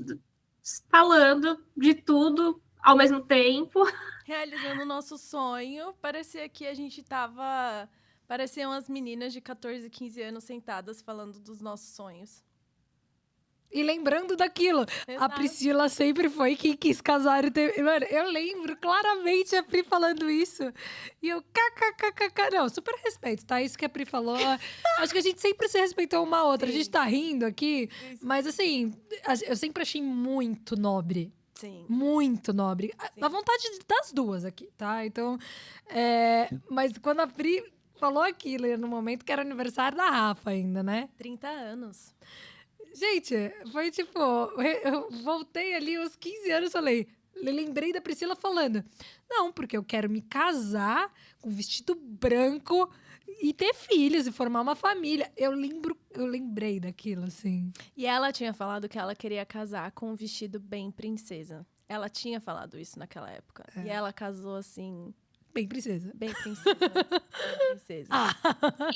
falando de tudo ao mesmo tempo. Realizando o nosso sonho, parecia que a gente tava... Pareciam as meninas de 14, 15 anos sentadas falando dos nossos sonhos. E lembrando daquilo, Exato. A Priscila sempre foi quem quis casar e ter... Mano, eu lembro claramente a Pri falando isso. E eu, kkkk. Não, super respeito, tá? Isso que a Pri falou. Acho que a gente sempre se respeitou uma a outra. Sim. A gente tá rindo aqui, sim. Mas assim, eu sempre achei muito nobre. Sim. Muito nobre. Sim. A vontade das duas aqui, tá? Então, mas quando a Pri falou aquilo, no momento que era aniversário da Rafa ainda, né? 30 anos. Gente, foi tipo, eu voltei ali aos 15 anos e falei, lembrei da Priscila falando, não, porque eu quero me casar com vestido branco e ter filhos e formar uma família. Eu lembrei daquilo, assim. E ela tinha falado que ela queria casar com um vestido bem princesa. Ela tinha falado isso naquela época. E ela casou assim... Bem princesa. Bem princesa. Bem princesa.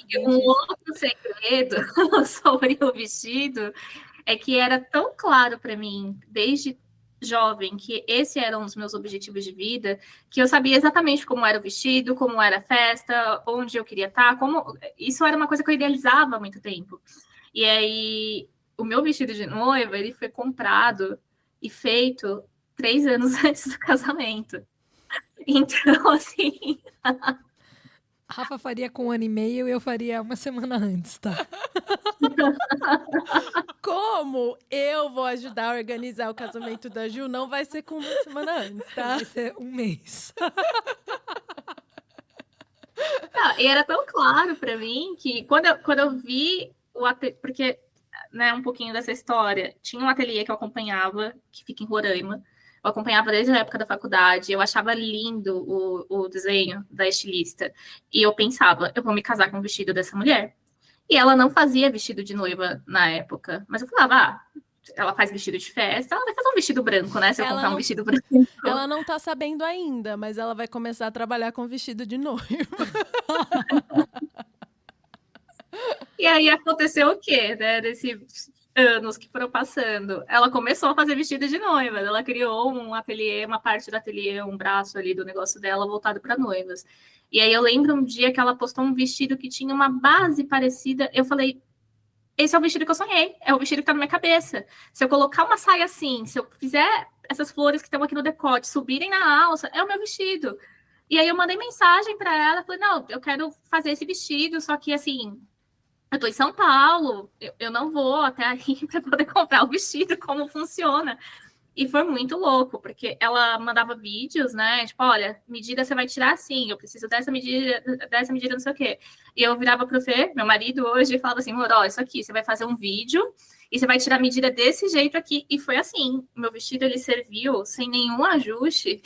E um outro segredo sobre o vestido é que era tão claro para mim, desde jovem, que esse era um dos meus objetivos de vida, que eu sabia exatamente como era o vestido, como era a festa, onde eu queria estar, isso era uma coisa que eu idealizava há muito tempo. E aí, o meu vestido de noiva, ele foi comprado e feito 3 anos antes do casamento. Então, assim... Rafa faria com 1 ano e meio e eu faria 1 semana antes, tá? Como eu vou ajudar a organizar o casamento da Ju, não vai ser com 1 semana antes, tá? Vai ser 1 mês. Não, e era tão claro para mim que quando eu vi o ateliê, porque, né, um pouquinho dessa história, tinha um ateliê que eu acompanhava, que fica em Roraima. Eu acompanhava desde a época da faculdade, eu achava lindo o desenho da estilista. E eu pensava, eu vou me casar com o vestido dessa mulher. E ela não fazia vestido de noiva na época. Mas eu falava, ela faz vestido de festa, ela vai fazer um vestido branco, né? Se eu comprar um vestido branco. Ela não tá sabendo ainda, mas ela vai começar a trabalhar com vestido de noiva. E aí aconteceu o quê, né? anos que foram passando, ela começou a fazer vestido de noiva. Ela criou um ateliê, uma parte do ateliê, um braço ali do negócio dela voltado para noivas. E aí eu lembro um dia que ela postou um vestido que tinha uma base parecida. Eu falei, esse é o vestido que eu sonhei, é o vestido que tá na minha cabeça. Se eu colocar uma saia assim, se eu fizer essas flores que estão aqui no decote subirem na alça, é o meu vestido. E aí eu mandei mensagem para ela, falei, não, eu quero fazer esse vestido, só que assim, eu tô em São Paulo, eu não vou até aí para poder comprar o vestido, como funciona. E foi muito louco, porque ela mandava vídeos, né? Tipo, olha, medida você vai tirar assim, eu preciso dessa medida, não sei o quê. E eu virava pro Fê, meu marido hoje, e falava assim, amor, ó, isso aqui, você vai fazer um vídeo e você vai tirar a medida desse jeito aqui. E foi assim, meu vestido, ele serviu sem nenhum ajuste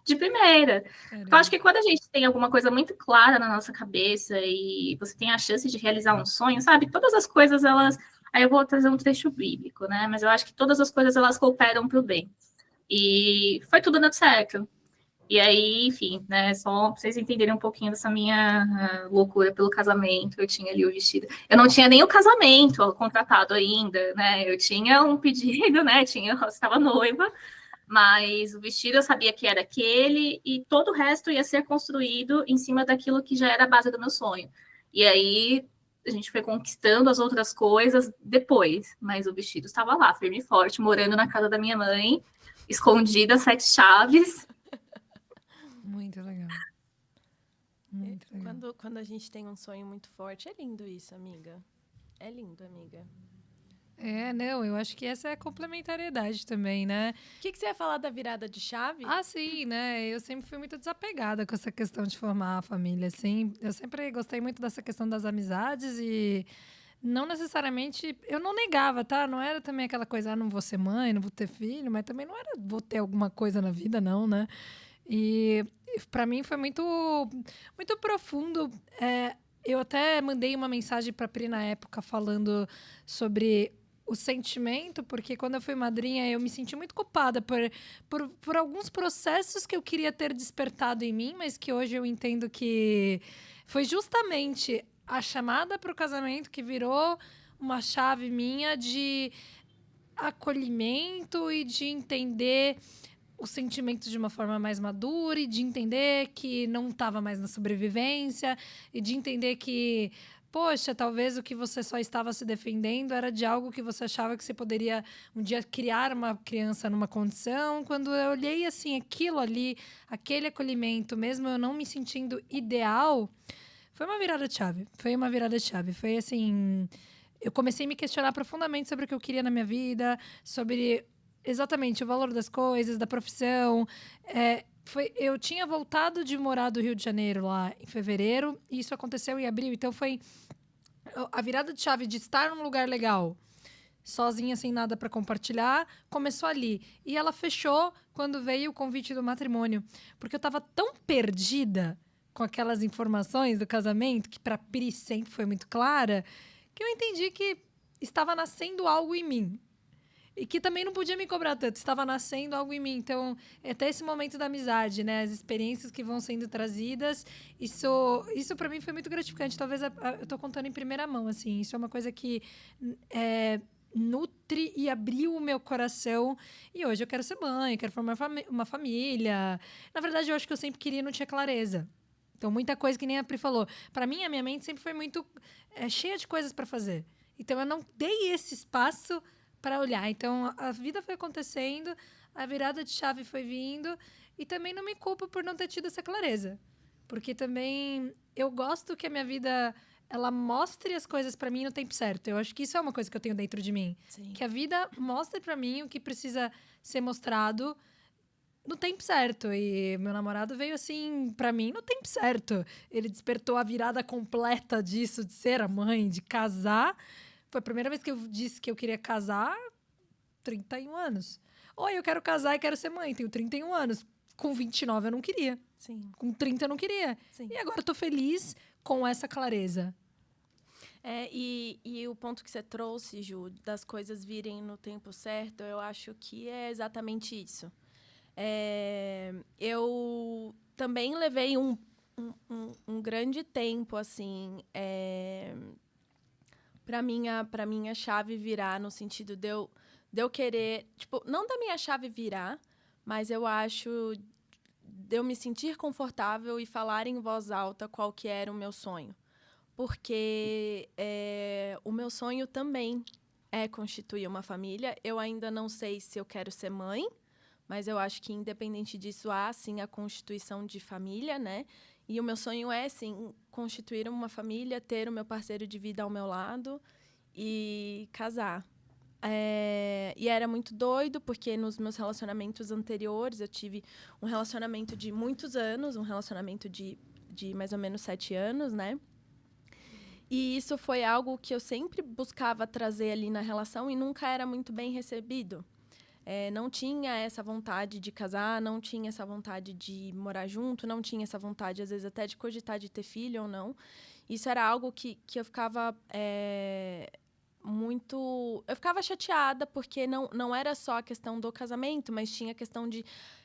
de primeira. Eu acho que quando a gente tem alguma coisa muito clara na nossa cabeça e você tem a chance de realizar um sonho, sabe? Todas as coisas, elas... Aí eu vou trazer um trecho bíblico, né? Mas eu acho que todas as coisas, elas cooperam para o bem. E foi tudo dando certo. E aí, enfim, né? Só pra vocês entenderem um pouquinho dessa minha loucura pelo casamento. Eu tinha ali o vestido. Eu não tinha nem o casamento contratado ainda, né? Eu tinha um pedido, né? Eu estava noiva, mas o vestido eu sabia que era aquele e todo o resto ia ser construído em cima daquilo que já era a base do meu sonho. E aí a gente foi conquistando as outras coisas depois, mas o vestido estava lá, firme e forte, morando na casa da minha mãe, escondida, 7 chaves. Muito legal. Muito legal. Quando a gente tem um sonho muito forte, é lindo isso, amiga. É lindo, amiga. Não, eu acho que essa é a complementariedade também, né? O que você ia falar da virada de chave? Ah, sim, né? Eu sempre fui muito desapegada com essa questão de formar a família, assim. Eu sempre gostei muito dessa questão das amizades e não necessariamente... Eu não negava, tá? Não era também aquela coisa, não vou ser mãe, não vou ter filho, mas também não era vou ter alguma coisa na vida, não, né? E para mim foi muito, muito profundo. Eu até mandei uma mensagem para a Pri na época falando sobre o sentimento, porque quando eu fui madrinha eu me senti muito culpada por alguns processos que eu queria ter despertado em mim, mas que hoje eu entendo que foi justamente a chamada para o casamento que virou uma chave minha de acolhimento e de entender os sentimentos de uma forma mais madura e de entender que não estava mais na sobrevivência e de entender que, poxa, talvez o que você só estava se defendendo era de algo que você achava que você poderia um dia criar uma criança numa condição. Quando eu olhei assim aquilo ali, aquele acolhimento, mesmo eu não me sentindo ideal, foi uma virada de chave. Foi uma virada de chave. Foi assim, eu comecei a me questionar profundamente sobre o que eu queria na minha vida, sobre exatamente o valor das coisas, da profissão. Eu tinha voltado de morar do Rio de Janeiro lá em fevereiro, e isso aconteceu em abril. Então foi a virada de chave de estar num lugar legal, sozinha, sem nada para compartilhar, começou ali. E ela fechou quando veio o convite do matrimônio. Porque eu estava tão perdida com aquelas informações do casamento, que para Pri sempre foi muito clara, que eu entendi que estava nascendo algo em mim. E que também não podia me cobrar tanto, estava nascendo algo em mim. Então, até esse momento da amizade, né? As experiências que vão sendo trazidas, isso para mim foi muito gratificante. Talvez eu tô contando em primeira mão, assim. Isso é uma coisa que nutre e abriu o meu coração. E hoje eu quero ser mãe, quero formar uma família. Na verdade, eu acho que eu sempre queria e não tinha clareza. Então, muita coisa que nem a Pri falou. Para mim, a minha mente sempre foi muito cheia de coisas para fazer. Então, eu não dei esse espaço para olhar. Então, a vida foi acontecendo, a virada de chave foi vindo, e também não me culpo por não ter tido essa clareza. Porque também eu gosto que a minha vida ela mostre as coisas para mim no tempo certo. Eu acho que isso é uma coisa que eu tenho dentro de mim. Sim. Que a vida mostre para mim o que precisa ser mostrado no tempo certo. E meu namorado veio assim para mim no tempo certo. Ele despertou a virada completa disso, de ser a mãe, de casar. Foi a primeira vez que eu disse que eu queria casar, 31 anos. Oi, eu quero casar e quero ser mãe, tenho 31 anos. Com 29 eu não queria. Sim. Com 30 eu não queria. Sim. E agora eu tô feliz com essa clareza. E o ponto que você trouxe, Ju, das coisas virem no tempo certo, eu acho que é exatamente isso. Eu também levei um grande tempo, assim, pra minha chave virar, no sentido de eu querer, tipo, não da minha chave virar, mas eu acho de eu me sentir confortável e falar em voz alta qual que era o meu sonho. Porque o meu sonho também é constituir uma família. Eu ainda não sei se eu quero ser mãe, mas eu acho que, independente disso, há, sim, a constituição de família, né? E o meu sonho é, sim, constituir uma família, ter o meu parceiro de vida ao meu lado e casar. E era muito doido, porque nos meus relacionamentos anteriores, eu tive um relacionamento de muitos anos, um relacionamento de mais ou menos 7 anos, né? E isso foi algo que eu sempre buscava trazer ali na relação e nunca era muito bem recebido. Não tinha essa vontade de casar, não tinha essa vontade de morar junto, não tinha essa vontade, às vezes, até de cogitar de ter filho ou não. Isso era algo que eu ficava muito... Eu ficava chateada, porque não era só a questão do casamento, mas tinha a questão de...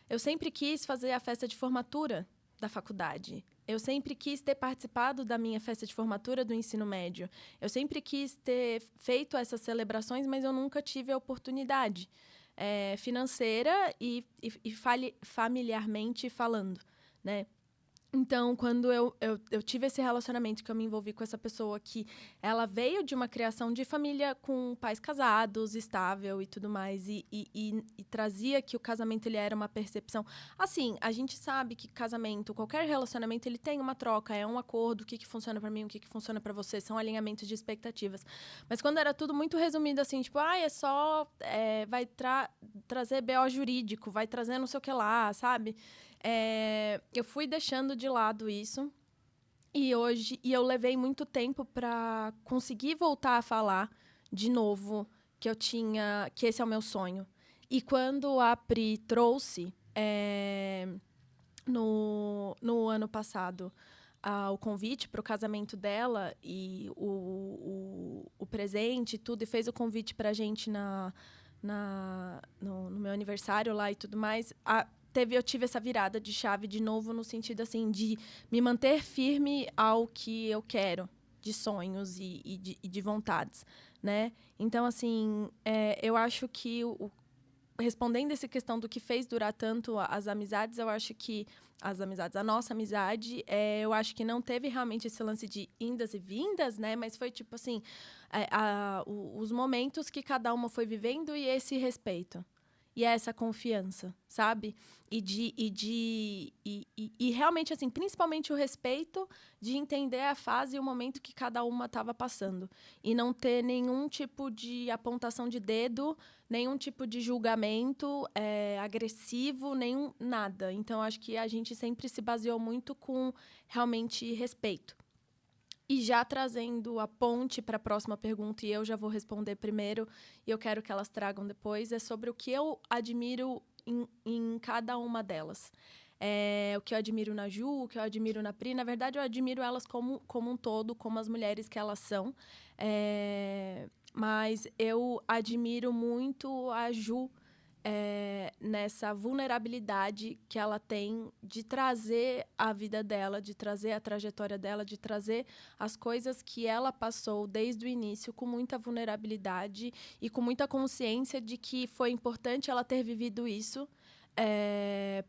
Eu sempre quis fazer a festa de formatura da faculdade. Eu sempre quis ter participado da minha festa de formatura do ensino médio. Eu sempre quis ter feito essas celebrações, mas eu nunca tive a oportunidade financeira e familiarmente falando, né? Então, quando eu tive esse relacionamento, que eu me envolvi com essa pessoa que ela veio de uma criação de família com pais casados, estável e tudo mais, e trazia que o casamento ele era uma percepção. Assim, a gente sabe que casamento, qualquer relacionamento, ele tem uma troca, é um acordo, o que funciona pra mim, o que funciona pra você, são alinhamentos de expectativas. Mas quando era tudo muito resumido assim, tipo, é só, vai trazer BO jurídico, vai trazer não sei o que lá, sabe? Eu fui deixando de lado isso e eu levei muito tempo para conseguir voltar a falar de novo que esse é o meu sonho. E quando a Pri trouxe no ano passado o convite para o casamento dela e o presente e tudo, e fez o convite para a gente no meu aniversário lá e tudo mais, eu tive essa virada de chave de novo, no sentido assim de me manter firme ao que eu quero, de sonhos e de vontades, né? Então, assim, eu acho que respondendo essa questão do que fez durar tanto as amizades, eu acho que a nossa amizade, eu acho que não teve realmente esse lance de indas e vindas, né? Mas foi tipo assim, os momentos que cada uma foi vivendo e esse respeito. E essa confiança, sabe? E realmente, assim, principalmente o respeito de entender a fase e o momento que cada uma estava passando. E não ter nenhum tipo de apontação de dedo, nenhum tipo de julgamento agressivo, nada. Então, acho que a gente sempre se baseou muito com realmente respeito. E já trazendo a ponte para a próxima pergunta, e eu já vou responder primeiro, e eu quero que elas tragam depois, é sobre o que eu admiro em cada uma delas. O que eu admiro na Ju, o que eu admiro na Pri. Na verdade, eu admiro elas como um todo, como as mulheres que elas são. Mas eu admiro muito a Ju nessa vulnerabilidade que ela tem de trazer a vida dela, de trazer a trajetória dela, de trazer as coisas que ela passou desde o início com muita vulnerabilidade e com muita consciência de que foi importante ela ter vivido isso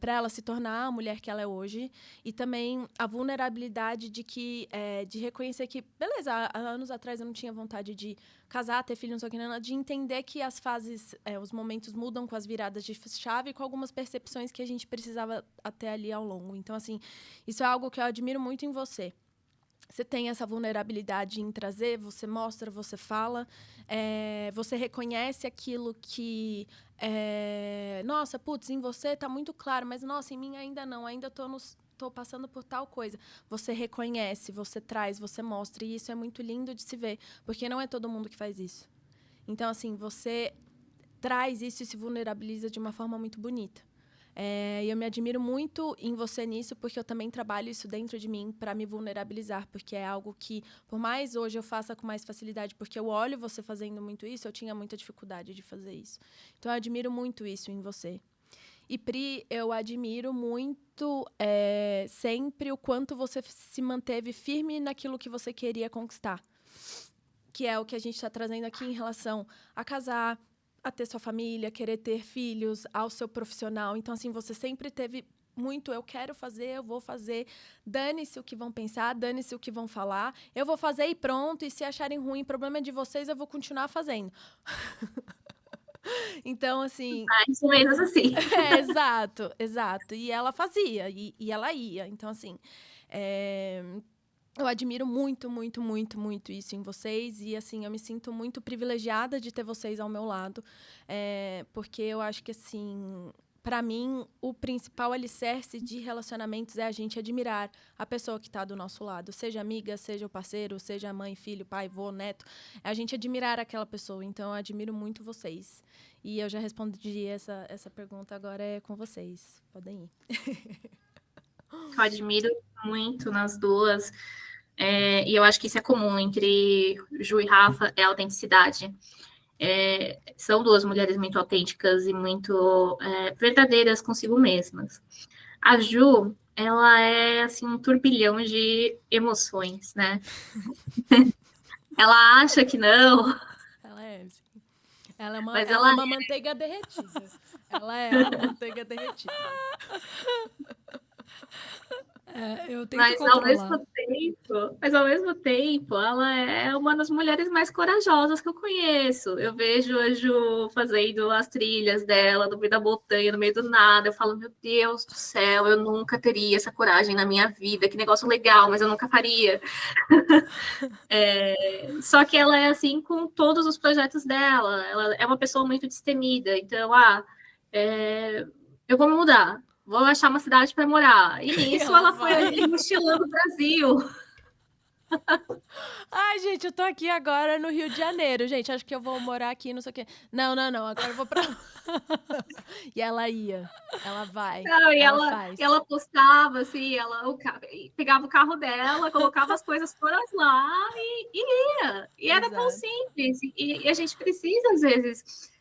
para ela se tornar a mulher que ela é hoje. E também a vulnerabilidade de reconhecer que, beleza, há anos atrás eu não tinha vontade de casar, ter filho, não sei o que, não, de entender que as fases, os momentos mudam com as viradas de chave e com algumas percepções que a gente precisava até ali ao longo. Então, assim, isso é algo que eu admiro muito em você. Você tem essa vulnerabilidade em trazer, você mostra, você fala, você reconhece aquilo que... nossa, putz, em você tá muito claro, mas, nossa, em mim ainda não, ainda tô passando por tal coisa. Você reconhece, você traz, você mostra, e isso é muito lindo de se ver, porque não é todo mundo que faz isso. Então, assim, você traz isso e se vulnerabiliza de uma forma muito bonita. E eu me admiro muito em você nisso, porque eu também trabalho isso dentro de mim para me vulnerabilizar, porque é algo que, por mais hoje eu faça com mais facilidade, porque eu olho você fazendo muito isso, eu tinha muita dificuldade de fazer isso. Então, eu admiro muito isso em você. E, Pri, eu admiro muito sempre o quanto você se manteve firme naquilo que você queria conquistar. que é o que a gente está trazendo aqui em relação a casar, a ter sua família, querer ter filhos, ao seu profissional. Então, assim, você sempre teve muito, eu quero fazer, eu vou fazer, dane-se o que vão pensar, dane-se o que vão falar, eu vou fazer e pronto, e se acharem ruim, problema é de vocês, eu vou continuar fazendo. Então, assim... Mais ou menos assim. Exato. E ela fazia, e ela ia. Então, assim, eu admiro muito, muito, muito, muito isso em vocês. E, assim, eu me sinto muito privilegiada de ter vocês ao meu lado. Porque eu acho que, assim... Para mim, o principal alicerce de relacionamentos é a gente admirar a pessoa que está do nosso lado. Seja amiga, seja o parceiro, seja mãe, filho, pai, vô, neto. É a gente admirar aquela pessoa. Então, eu admiro muito vocês. E eu já respondi essa pergunta, agora é com vocês. Podem ir. Eu admiro muito nas duas. E eu acho que isso é comum entre Ju e Rafa, é a autenticidade. São duas mulheres muito autênticas e muito verdadeiras consigo mesmas. A Ju, ela é assim um turbilhão de emoções, né? Ela acha que não. Ela é, assim, ela é Mas ela é uma manteiga derretida. Ela é uma manteiga derretida. Eu tento controlar. Mas ao mesmo tempo, ela é uma das mulheres mais corajosas que eu conheço. Eu vejo a Ju fazendo as trilhas dela no meio da montanha, no meio do nada. Eu falo, meu Deus do céu, eu nunca teria essa coragem na minha vida. Que negócio legal, mas eu nunca faria. Só que ela é assim com todos os projetos dela. Ela é uma pessoa muito destemida. Então, eu vou me mudar. Vou achar uma cidade para morar. E nisso ela foi ali mochilando o Brasil. Ai, gente, eu tô aqui agora no Rio de Janeiro, gente. Acho que eu vou morar aqui, não sei o quê. Não. Agora eu vou pra... E ela ia. Ela vai. Não, faz. Ela postava, assim, pegava o carro dela, colocava as coisas todas lá e ia. E era tão simples. E a gente precisa, às vezes...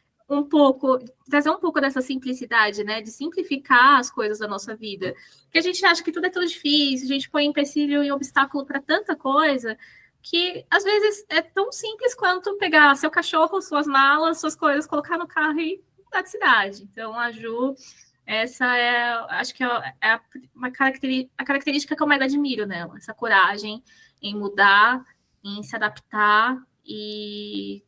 trazer um pouco dessa simplicidade, né? De simplificar as coisas da nossa vida. Porque a gente acha que tudo é tão difícil, a gente põe empecilho e obstáculo para tanta coisa, que às vezes é tão simples quanto pegar seu cachorro, suas malas, suas coisas, colocar no carro e mudar de cidade. Então, a Ju, essa acho que a característica que eu mais admiro nela, essa coragem em mudar, em se adaptar e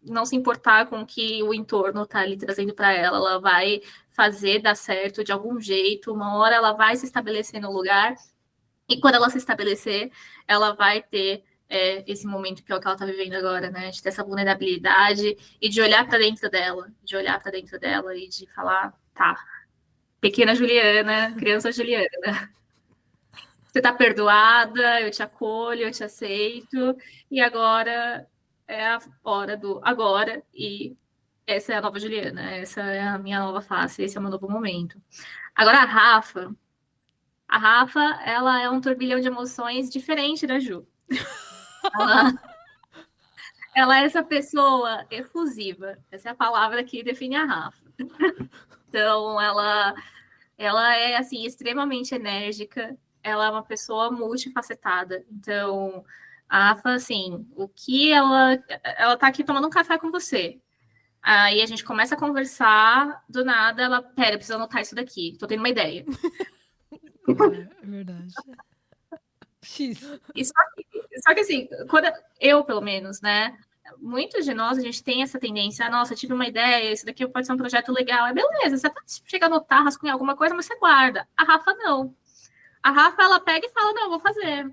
não se importar com o que o entorno está ali trazendo para ela. Ela vai fazer dar certo de algum jeito, uma hora ela vai se estabelecer no lugar, e quando ela se estabelecer, ela vai ter esse momento que é o que ela está vivendo agora, né? De ter essa vulnerabilidade e de olhar para dentro dela, e de falar, tá, pequena Juliana, criança Juliana, você está perdoada, eu te acolho, eu te aceito, e agora é a hora do agora, e essa é a nova Juliana, essa é a minha nova face, esse é o meu novo momento. Agora a Rafa, ela é um turbilhão de emoções diferente da Ju. Ela é essa pessoa efusiva, essa é a palavra que define a Rafa. Então, ela é, assim, extremamente enérgica, ela é uma pessoa multifacetada, então... A Rafa, assim, o que ela tá aqui tomando um café com você. Aí a gente começa a conversar, do nada ela, pera, preciso anotar isso daqui, tô tendo uma ideia. É verdade. Só que assim, quando eu, pelo menos, né, muitos de nós, a gente tem essa tendência, nossa, tive uma ideia, isso daqui pode ser um projeto legal, beleza, você chega a anotar, rascunhar alguma coisa, mas você guarda. A Rafa, não. A Rafa, ela pega e fala, não, vou fazer.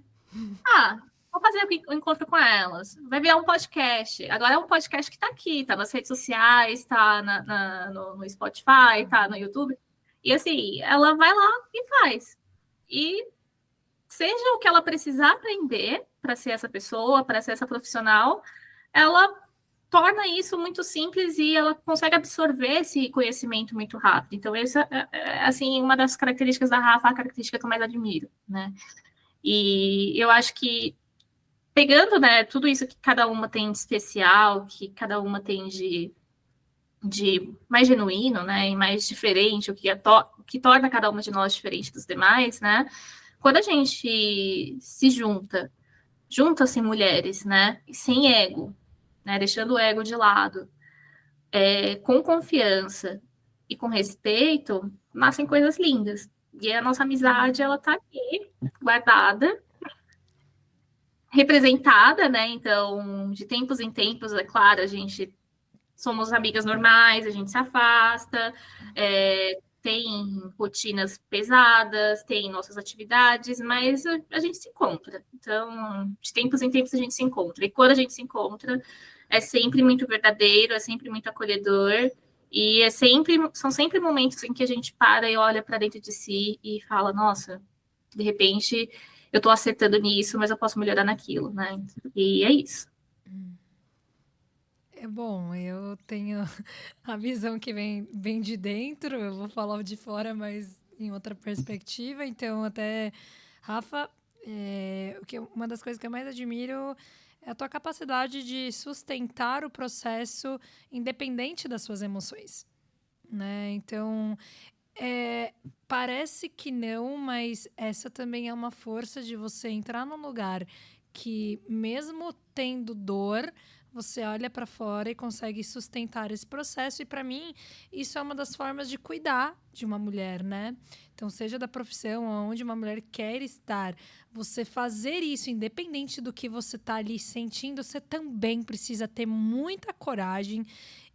Vou fazer o encontro com elas. Vai virar um podcast. Agora é um podcast que está aqui, está nas redes sociais, está no Spotify, está no YouTube. E assim, ela vai lá e faz. E seja o que ela precisar aprender para ser essa pessoa, para ser essa profissional, ela torna isso muito simples e ela consegue absorver esse conhecimento muito rápido. Então, essa é assim, uma das características da Rafa, a característica que eu mais admiro, né? E eu acho que pegando, né, tudo isso que cada uma tem de especial, que cada uma tem de mais genuíno, né, e mais diferente, o que torna cada uma de nós diferente dos demais, né, quando a gente se junta-se mulheres, né, sem ego, né, deixando o ego de lado, com confiança e com respeito, nascem coisas lindas. E a nossa amizade, ela tá aqui, guardada, representada, né? Então, de tempos em tempos, é claro, a gente somos amigas normais, a gente se afasta, tem rotinas pesadas, tem nossas atividades, mas a gente se encontra. Então, de tempos em tempos a gente se encontra. E quando a gente se encontra, é sempre muito verdadeiro, é sempre muito acolhedor. E são sempre momentos em que a gente para e olha para dentro de si e fala, nossa, de repente eu estou acertando nisso, mas eu posso melhorar naquilo, né? E é isso. É bom, eu tenho a visão que vem de dentro, eu vou falar de fora, mas em outra perspectiva. Então, até, Rafa, uma das coisas que eu mais admiro é a tua capacidade de sustentar o processo independente das suas emoções, né? Então, parece que não, mas essa também é uma força de você entrar num lugar que, mesmo tendo dor, você olha para fora e consegue sustentar esse processo. E para mim, isso é uma das formas de cuidar de uma mulher, né? Então, seja da profissão onde uma mulher quer estar, você fazer isso independente do que você tá ali sentindo, você também precisa ter muita coragem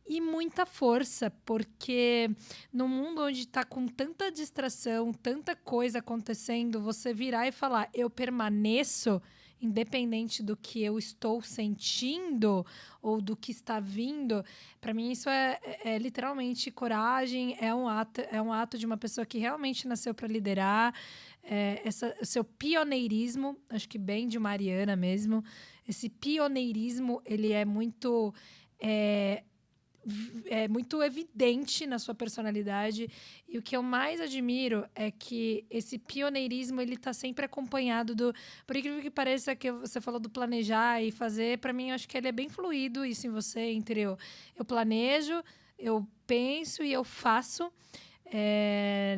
e muita força, porque no mundo onde está com tanta distração, tanta coisa acontecendo, você virar e falar, eu permaneço independente do que eu estou sentindo ou do que está vindo, para mim isso é literalmente coragem, é um ato de uma pessoa que realmente nasceu para liderar, o seu pioneirismo, acho que bem de Mariana mesmo, esse pioneirismo, ele é muito muito evidente na sua personalidade. E o que eu mais admiro é que esse pioneirismo, ele tá sempre acompanhado do... Por incrível que pareça, que você falou do planejar e fazer, para mim, eu acho que ele é bem fluido, isso em você, entre eu planejo, eu penso e eu faço.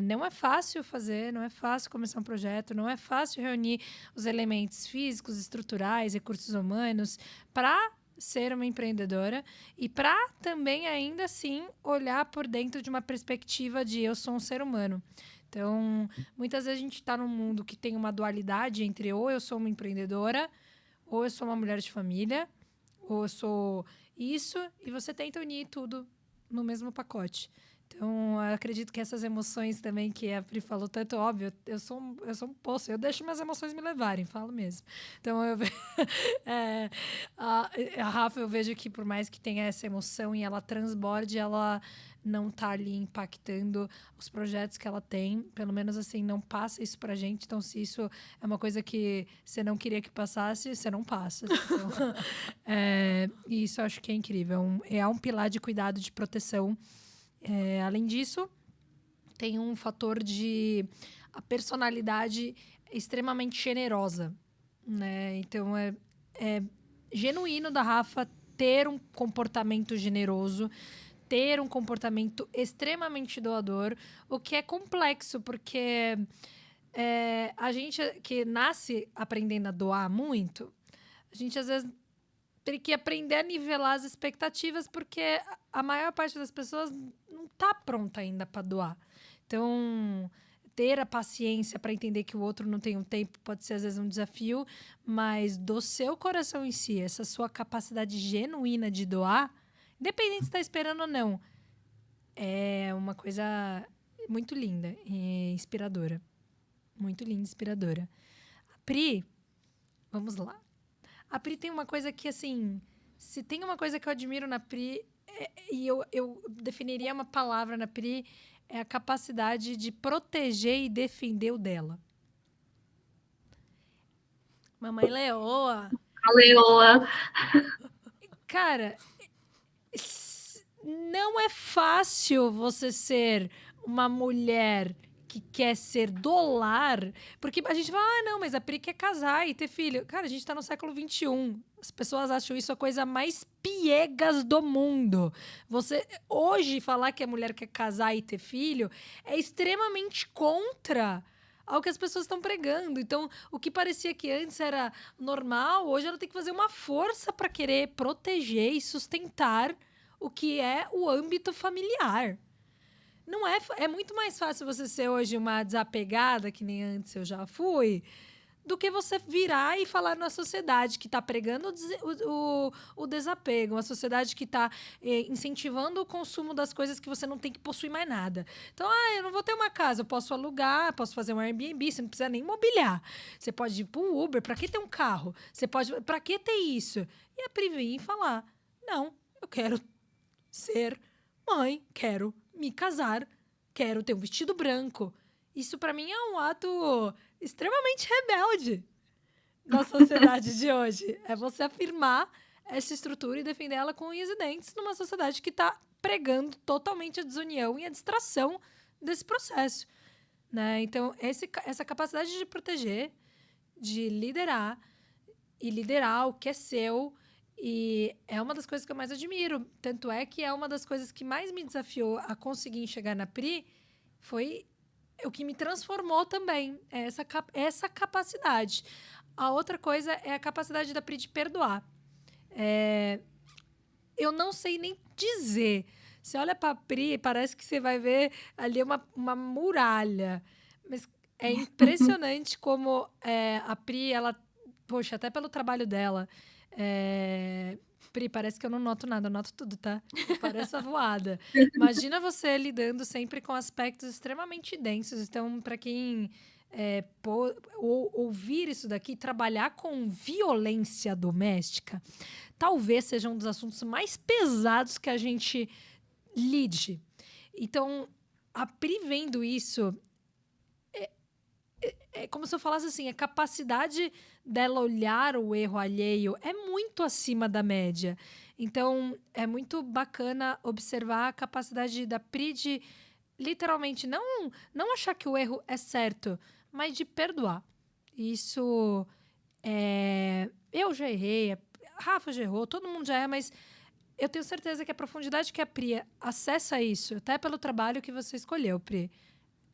Não é fácil fazer, não é fácil começar um projeto, não é fácil reunir os elementos físicos, estruturais, recursos humanos para ser uma empreendedora e para também, ainda assim, olhar por dentro de uma perspectiva de eu sou um ser humano. Então, muitas vezes a gente está num mundo que tem uma dualidade entre ou eu sou uma empreendedora, ou eu sou uma mulher de família, ou eu sou isso, e você tenta unir tudo no mesmo pacote. Então, eu acredito que essas emoções também que a Pri falou, tanto óbvio, eu sou um poço, eu deixo minhas emoções me levarem, falo mesmo. Então, a Rafa, eu vejo que por mais que tenha essa emoção e ela transborde, ela não tá ali impactando os projetos que ela tem, pelo menos assim, não passa isso pra gente. Então, se isso é uma coisa que você não queria que passasse, você não passa. Então, e isso eu acho que é incrível. É um pilar de cuidado, de proteção. Além disso, tem um fator de a personalidade extremamente generosa, né? Então, é genuíno da Rafa ter um comportamento generoso, ter um comportamento extremamente doador, o que é complexo, porque a gente que nasce aprendendo a doar muito, a gente às vezes tem que aprender a nivelar as expectativas, porque a maior parte das pessoas não está pronta ainda para doar. Então, ter a paciência para entender que o outro não tem um tempo pode ser, às vezes, um desafio, mas do seu coração em si, essa sua capacidade genuína de doar, independente se está esperando ou não, é uma coisa muito linda e inspiradora. Muito linda e inspiradora. A Pri, vamos lá. A Pri tem uma coisa que, assim, se tem uma coisa que eu admiro na Pri, e eu definiria uma palavra na Pri, é a capacidade de proteger e defender o dela. Mamãe Leoa. A Leoa. Cara, não é fácil você ser uma mulher que quer ser do lar, porque a gente fala, não, mas a Pri quer casar e ter filho. Cara, a gente tá no século XXI. As pessoas acham isso a coisa mais piegas do mundo. Você, hoje, falar que a mulher quer casar e ter filho é extremamente contra ao que as pessoas estão pregando. Então, o que parecia que antes era normal, hoje ela tem que fazer uma força para querer proteger e sustentar o que é o âmbito familiar. Não é, é muito mais fácil você ser hoje uma desapegada, que nem antes eu já fui, do que você virar e falar na sociedade que está pregando o desapego, uma sociedade que está incentivando o consumo das coisas que você não tem que possuir mais nada. Então, eu não vou ter uma casa, eu posso alugar, posso fazer um Airbnb, você não precisa nem mobiliar. Você pode ir para o Uber, para que ter um carro? Para que ter isso? E a Pri vir e falar, não, eu quero ser mãe, quero me casar, quero ter um vestido branco. Isso, para mim, é um ato extremamente rebelde da sociedade de hoje. É você afirmar essa estrutura e defender ela com unhas e dentes numa sociedade que está pregando totalmente a desunião e a distração desse processo. Né? Então, essa capacidade de proteger, de liderar e liderar o que é seu, e é uma das coisas que eu mais admiro. Tanto é que é uma das coisas que mais me desafiou a conseguir chegar na Pri, foi o que me transformou também, é essa capacidade. A outra coisa é a capacidade da Pri de perdoar. Eu não sei nem dizer. Você olha para a Pri, parece que você vai ver ali uma muralha. Mas é impressionante como a Pri, ela... Poxa, até pelo trabalho dela... Pri, parece que eu não noto nada, eu noto tudo, tá? Parece a voada. Imagina você lidando sempre com aspectos extremamente densos. Então, para quem ouvir isso daqui, trabalhar com violência doméstica, talvez seja um dos assuntos mais pesados que a gente lide. Então, a Pri vendo isso, é como se eu falasse assim, a capacidade dela olhar o erro alheio é muito acima da média. Então, é muito bacana observar a capacidade da Pri de, literalmente, não achar que o erro é certo, mas de perdoar. Isso, eu já errei, a Rafa já errou, todo mundo já erra, mas eu tenho certeza que a profundidade que a Pri acessa isso, até pelo trabalho que você escolheu, Pri,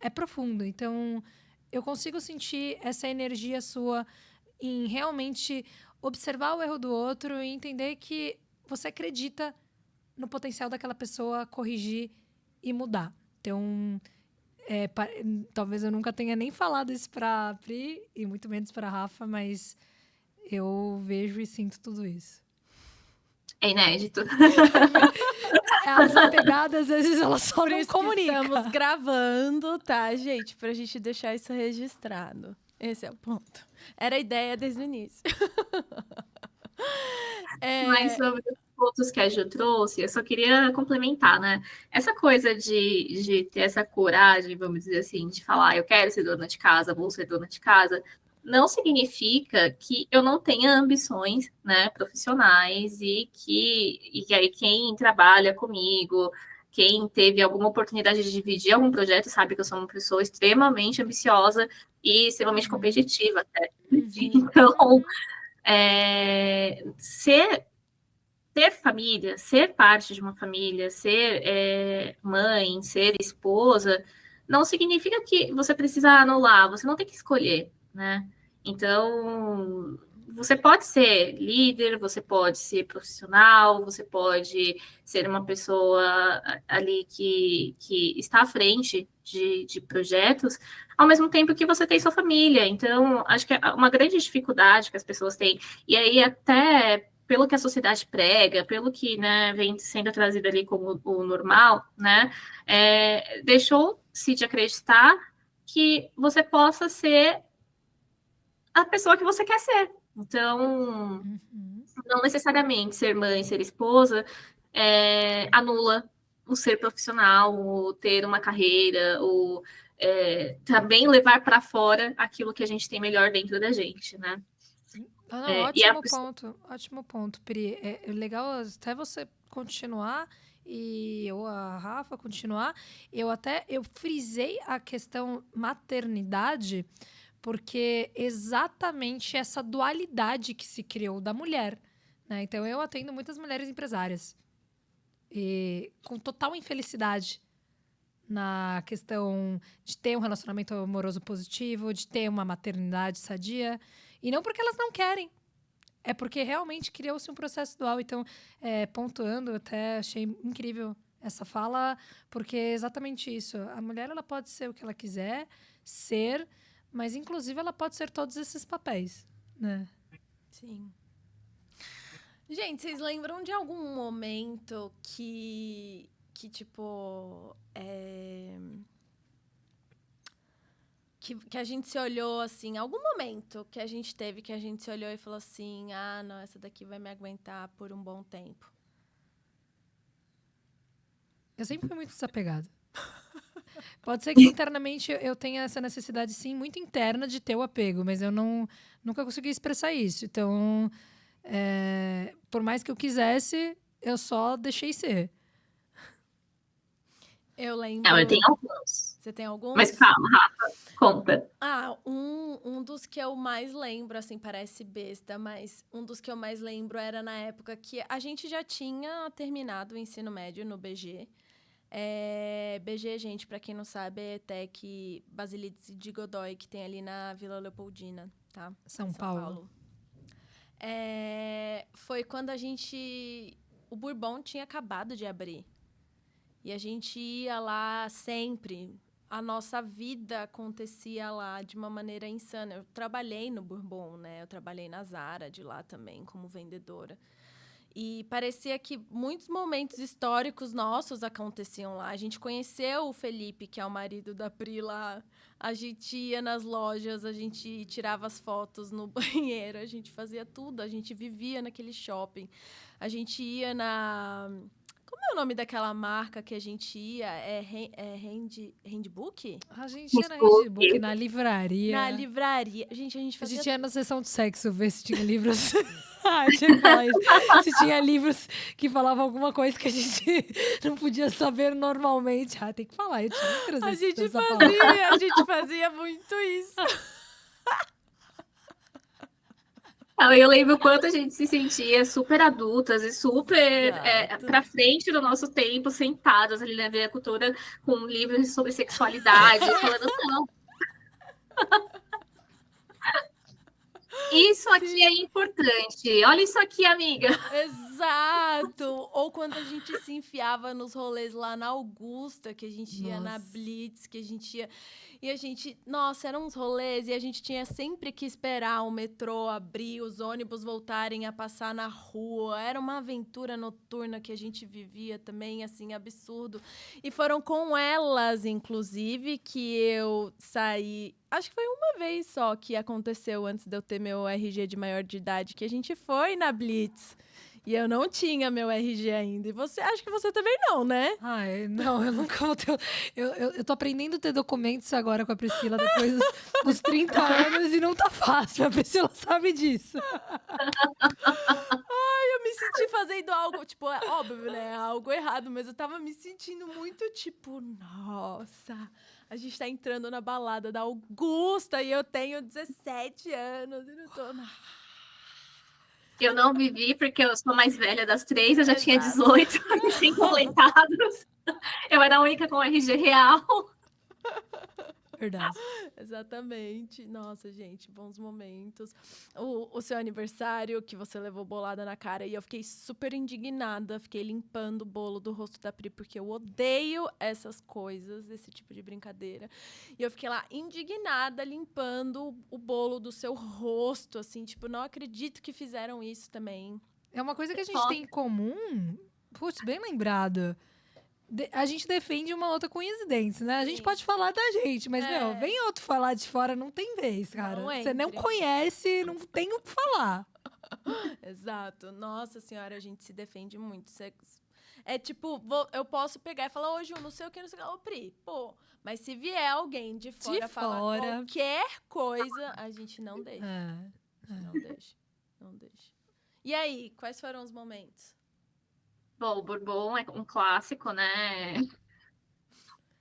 é profundo. Então, eu consigo sentir essa energia sua em realmente observar o erro do outro e entender que você acredita no potencial daquela pessoa corrigir e mudar. Então, talvez eu nunca tenha nem falado isso para a Pri e muito menos para a Rafa, mas eu vejo e sinto tudo isso. É inédito. As apegadas, às vezes, elas só Por não isso que comunicam. estamos gravando, tá, gente? Pra gente deixar isso registrado. Esse é o ponto. Era a ideia desde o início. Mas sobre os pontos que a Ju trouxe, eu só queria complementar, né? Essa coisa de ter essa coragem, vamos dizer assim, de falar, eu quero ser dona de casa, vou ser dona de casa, não significa que eu não tenha ambições, né, profissionais e aí quem trabalha comigo, quem teve alguma oportunidade de dividir algum projeto, sabe que eu sou uma pessoa extremamente ambiciosa e extremamente competitiva até. Então, ter família, ser parte de uma família, ser mãe, ser esposa, não significa que você precisa anular, você não tem que escolher, né? Então, você pode ser líder, você pode ser profissional, você pode ser uma pessoa ali que está à frente de projetos, ao mesmo tempo que você tem sua família. Então, acho que é uma grande dificuldade que as pessoas têm, e aí até pelo que a sociedade prega, pelo que, né, vem sendo trazido ali como o normal, né, deixou-se de acreditar que você possa ser a pessoa que você quer ser. Então, não necessariamente ser mãe, ser esposa, anula o ser profissional, o ter uma carreira, o também levar para fora aquilo que a gente tem melhor dentro da gente, né? Ótimo ponto, Pri. É legal até você continuar e eu, a Rafa, continuar. Eu frisei a questão maternidade porque exatamente essa dualidade que se criou da mulher, né? Então, eu atendo muitas mulheres empresárias e com total infelicidade na questão de ter um relacionamento amoroso positivo, de ter uma maternidade sadia. E não porque elas não querem. É porque realmente criou-se um processo dual. Então, pontuando, até achei incrível essa fala, porque é exatamente isso. A mulher, ela pode ser o que ela quiser ser, mas, inclusive, ela pode ser todos esses papéis, né? Sim. Gente, vocês lembram de algum momento que tipo, que a gente se olhou assim, algum momento que a gente teve que a gente se olhou e falou assim, ah, não, essa daqui vai me aguentar por um bom tempo. Eu sempre fui muito desapegada. Pode ser que internamente eu tenha essa necessidade, sim, muito interna de ter o apego, mas eu nunca consegui expressar isso. Então, por mais que eu quisesse, eu só deixei ser. Eu lembro... Não, eu tenho alguns. Você tem alguns? Mas calma, Rafa, conta. Ah, um dos que eu mais lembro, assim, parece besta, mas um dos que eu mais lembro era na época que a gente já tinha terminado o ensino médio no BG. BG, gente, pra quem não sabe, é ETEC Basilides de Godoy, que tem ali na Vila Leopoldina, tá? São Paulo. Foi quando o Bourbon tinha acabado de abrir. E a gente ia lá sempre. A nossa vida acontecia lá de uma maneira insana. Eu trabalhei no Bourbon, né? Eu trabalhei na Zara de lá também, como vendedora. E parecia que muitos momentos históricos nossos aconteciam lá. A gente conheceu o Felipe, que é o marido da Pri lá. A gente ia nas lojas, a gente tirava as fotos no banheiro, a gente fazia tudo. A gente vivia naquele shopping. A gente ia na... Como é o nome daquela marca que a gente ia? Handbook? A gente ia na Handbook, na livraria. Na livraria. Gente, a gente fazia... A gente ia na sessão de sexo ver se tinha livros... tinha que falar isso. Se tinha livros que falavam alguma coisa que a gente não podia saber normalmente. Tem que falar. Eu tinha que trazer a gente fazia muito isso. Eu lembro o quanto a gente se sentia super adultas e super pra frente do nosso tempo, sentadas ali na agricultura com livros sobre sexualidade, falando, não. Isso aqui é importante. Olha isso aqui, amiga. Exato! Ou quando a gente se enfiava nos rolês lá na Augusta, que a gente ia na Blitz, que a gente ia... E a gente... Nossa, eram uns rolês e a gente tinha sempre que esperar o metrô abrir, os ônibus voltarem a passar na rua. Era uma aventura noturna que a gente vivia também, assim, absurdo. E foram com elas, inclusive, que eu saí... Acho que foi uma vez só que aconteceu antes de eu ter meu RG de maior de idade, que a gente foi na Blitz. E eu não tinha meu RG ainda. E acho que você também não, né? Não, eu nunca vou ter... Eu tô aprendendo a ter documentos agora com a Priscila depois dos 30 anos e não tá fácil. A Priscila sabe disso. Eu me senti fazendo algo, tipo, é óbvio, né? Algo errado, mas eu tava me sentindo muito, tipo, nossa, a gente tá entrando na balada da Augusta e eu tenho 17 anos e não tô... Eu não vivi porque eu sou mais velha das três, eu já tinha 18 recém-completados. Eu era a única com RG real. Verdade. Exatamente. Nossa, gente, bons momentos. O seu aniversário, que você levou bolada na cara, e eu fiquei super indignada. Fiquei limpando o bolo do rosto da Pri, porque eu odeio essas coisas, esse tipo de brincadeira. E eu fiquei lá indignada, limpando o bolo do seu rosto, assim, tipo, não acredito que fizeram isso também. É uma coisa que a gente tem em comum. Putz, bem lembrado. A gente defende uma outra com incidentes, né? A gente pode falar da gente, mas, vem outro falar de fora, não tem vez, cara. Você não conhece, não tem o que falar. Exato. Nossa senhora, a gente se defende muito. É tipo, eu posso pegar e falar, ô, Ju, não sei o que, não sei o que. Ô, Pri, pô, mas se vier alguém de fora falar qualquer coisa, a gente não deixa. Não deixa. Não deixa. E aí, quais foram os momentos? Bom, o Bourbon é um clássico, né?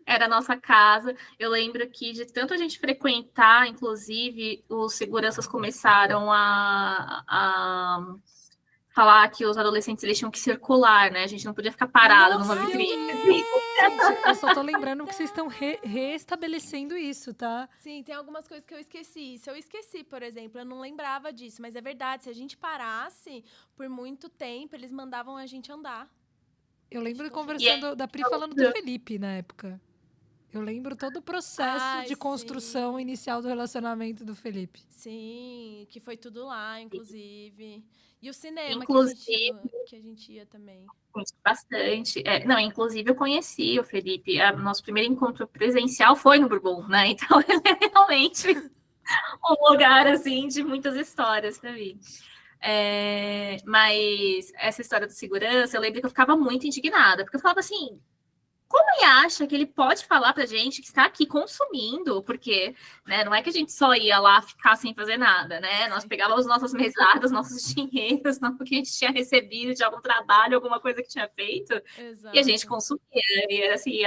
Era a nossa casa. Eu lembro que de tanto a gente frequentar, inclusive, os seguranças começaram a falar que os adolescentes eles tinham que circular, né? A gente não podia ficar parado numa Nossa, vitrine. Gente, eu só tô lembrando que vocês estão reestabelecendo isso, tá? Sim, tem algumas coisas que eu esqueci. Se eu esqueci, por exemplo, eu não lembrava disso, mas é verdade, se a gente parasse por muito tempo, eles mandavam a gente andar. Eu lembro Tipo, conversando da Pri falando do Felipe na época. Eu lembro todo o processo Ai, de construção sim. inicial do relacionamento do Felipe. Sim, que foi tudo lá, inclusive. E o cinema Inclusive, que a gente ia também. bastante. Não, inclusive eu conheci o Felipe. Nosso primeiro encontro presencial foi no Bourbon, né? Então ele é realmente um lugar assim de muitas histórias para mim. Mas essa história do segurança, eu lembro que eu ficava muito indignada, porque eu falava assim, como ele acha que ele pode falar pra gente que está aqui consumindo? Porque, né, não é que a gente só ia lá ficar sem fazer nada, né? Nós pegávamos nossas mesadas, nossos dinheiros, não que a gente tinha recebido de algum trabalho, alguma coisa que tinha feito, Exato. e a gente consumia. E era assim,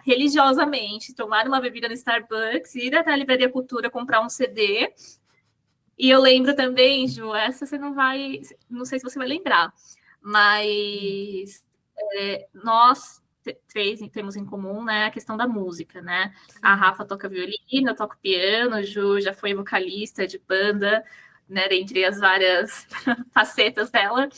religiosamente, tomar uma bebida no Starbucks, ir até a Livraria Cultura, comprar um CD. E eu lembro também, Ju, essa você não vai... Não sei se você vai lembrar, mas nós três temos em comum, né, a questão da música, né? Sim. A Rafa toca violino, eu toco piano, o Ju já foi vocalista de banda, né, dentre as várias facetas dela.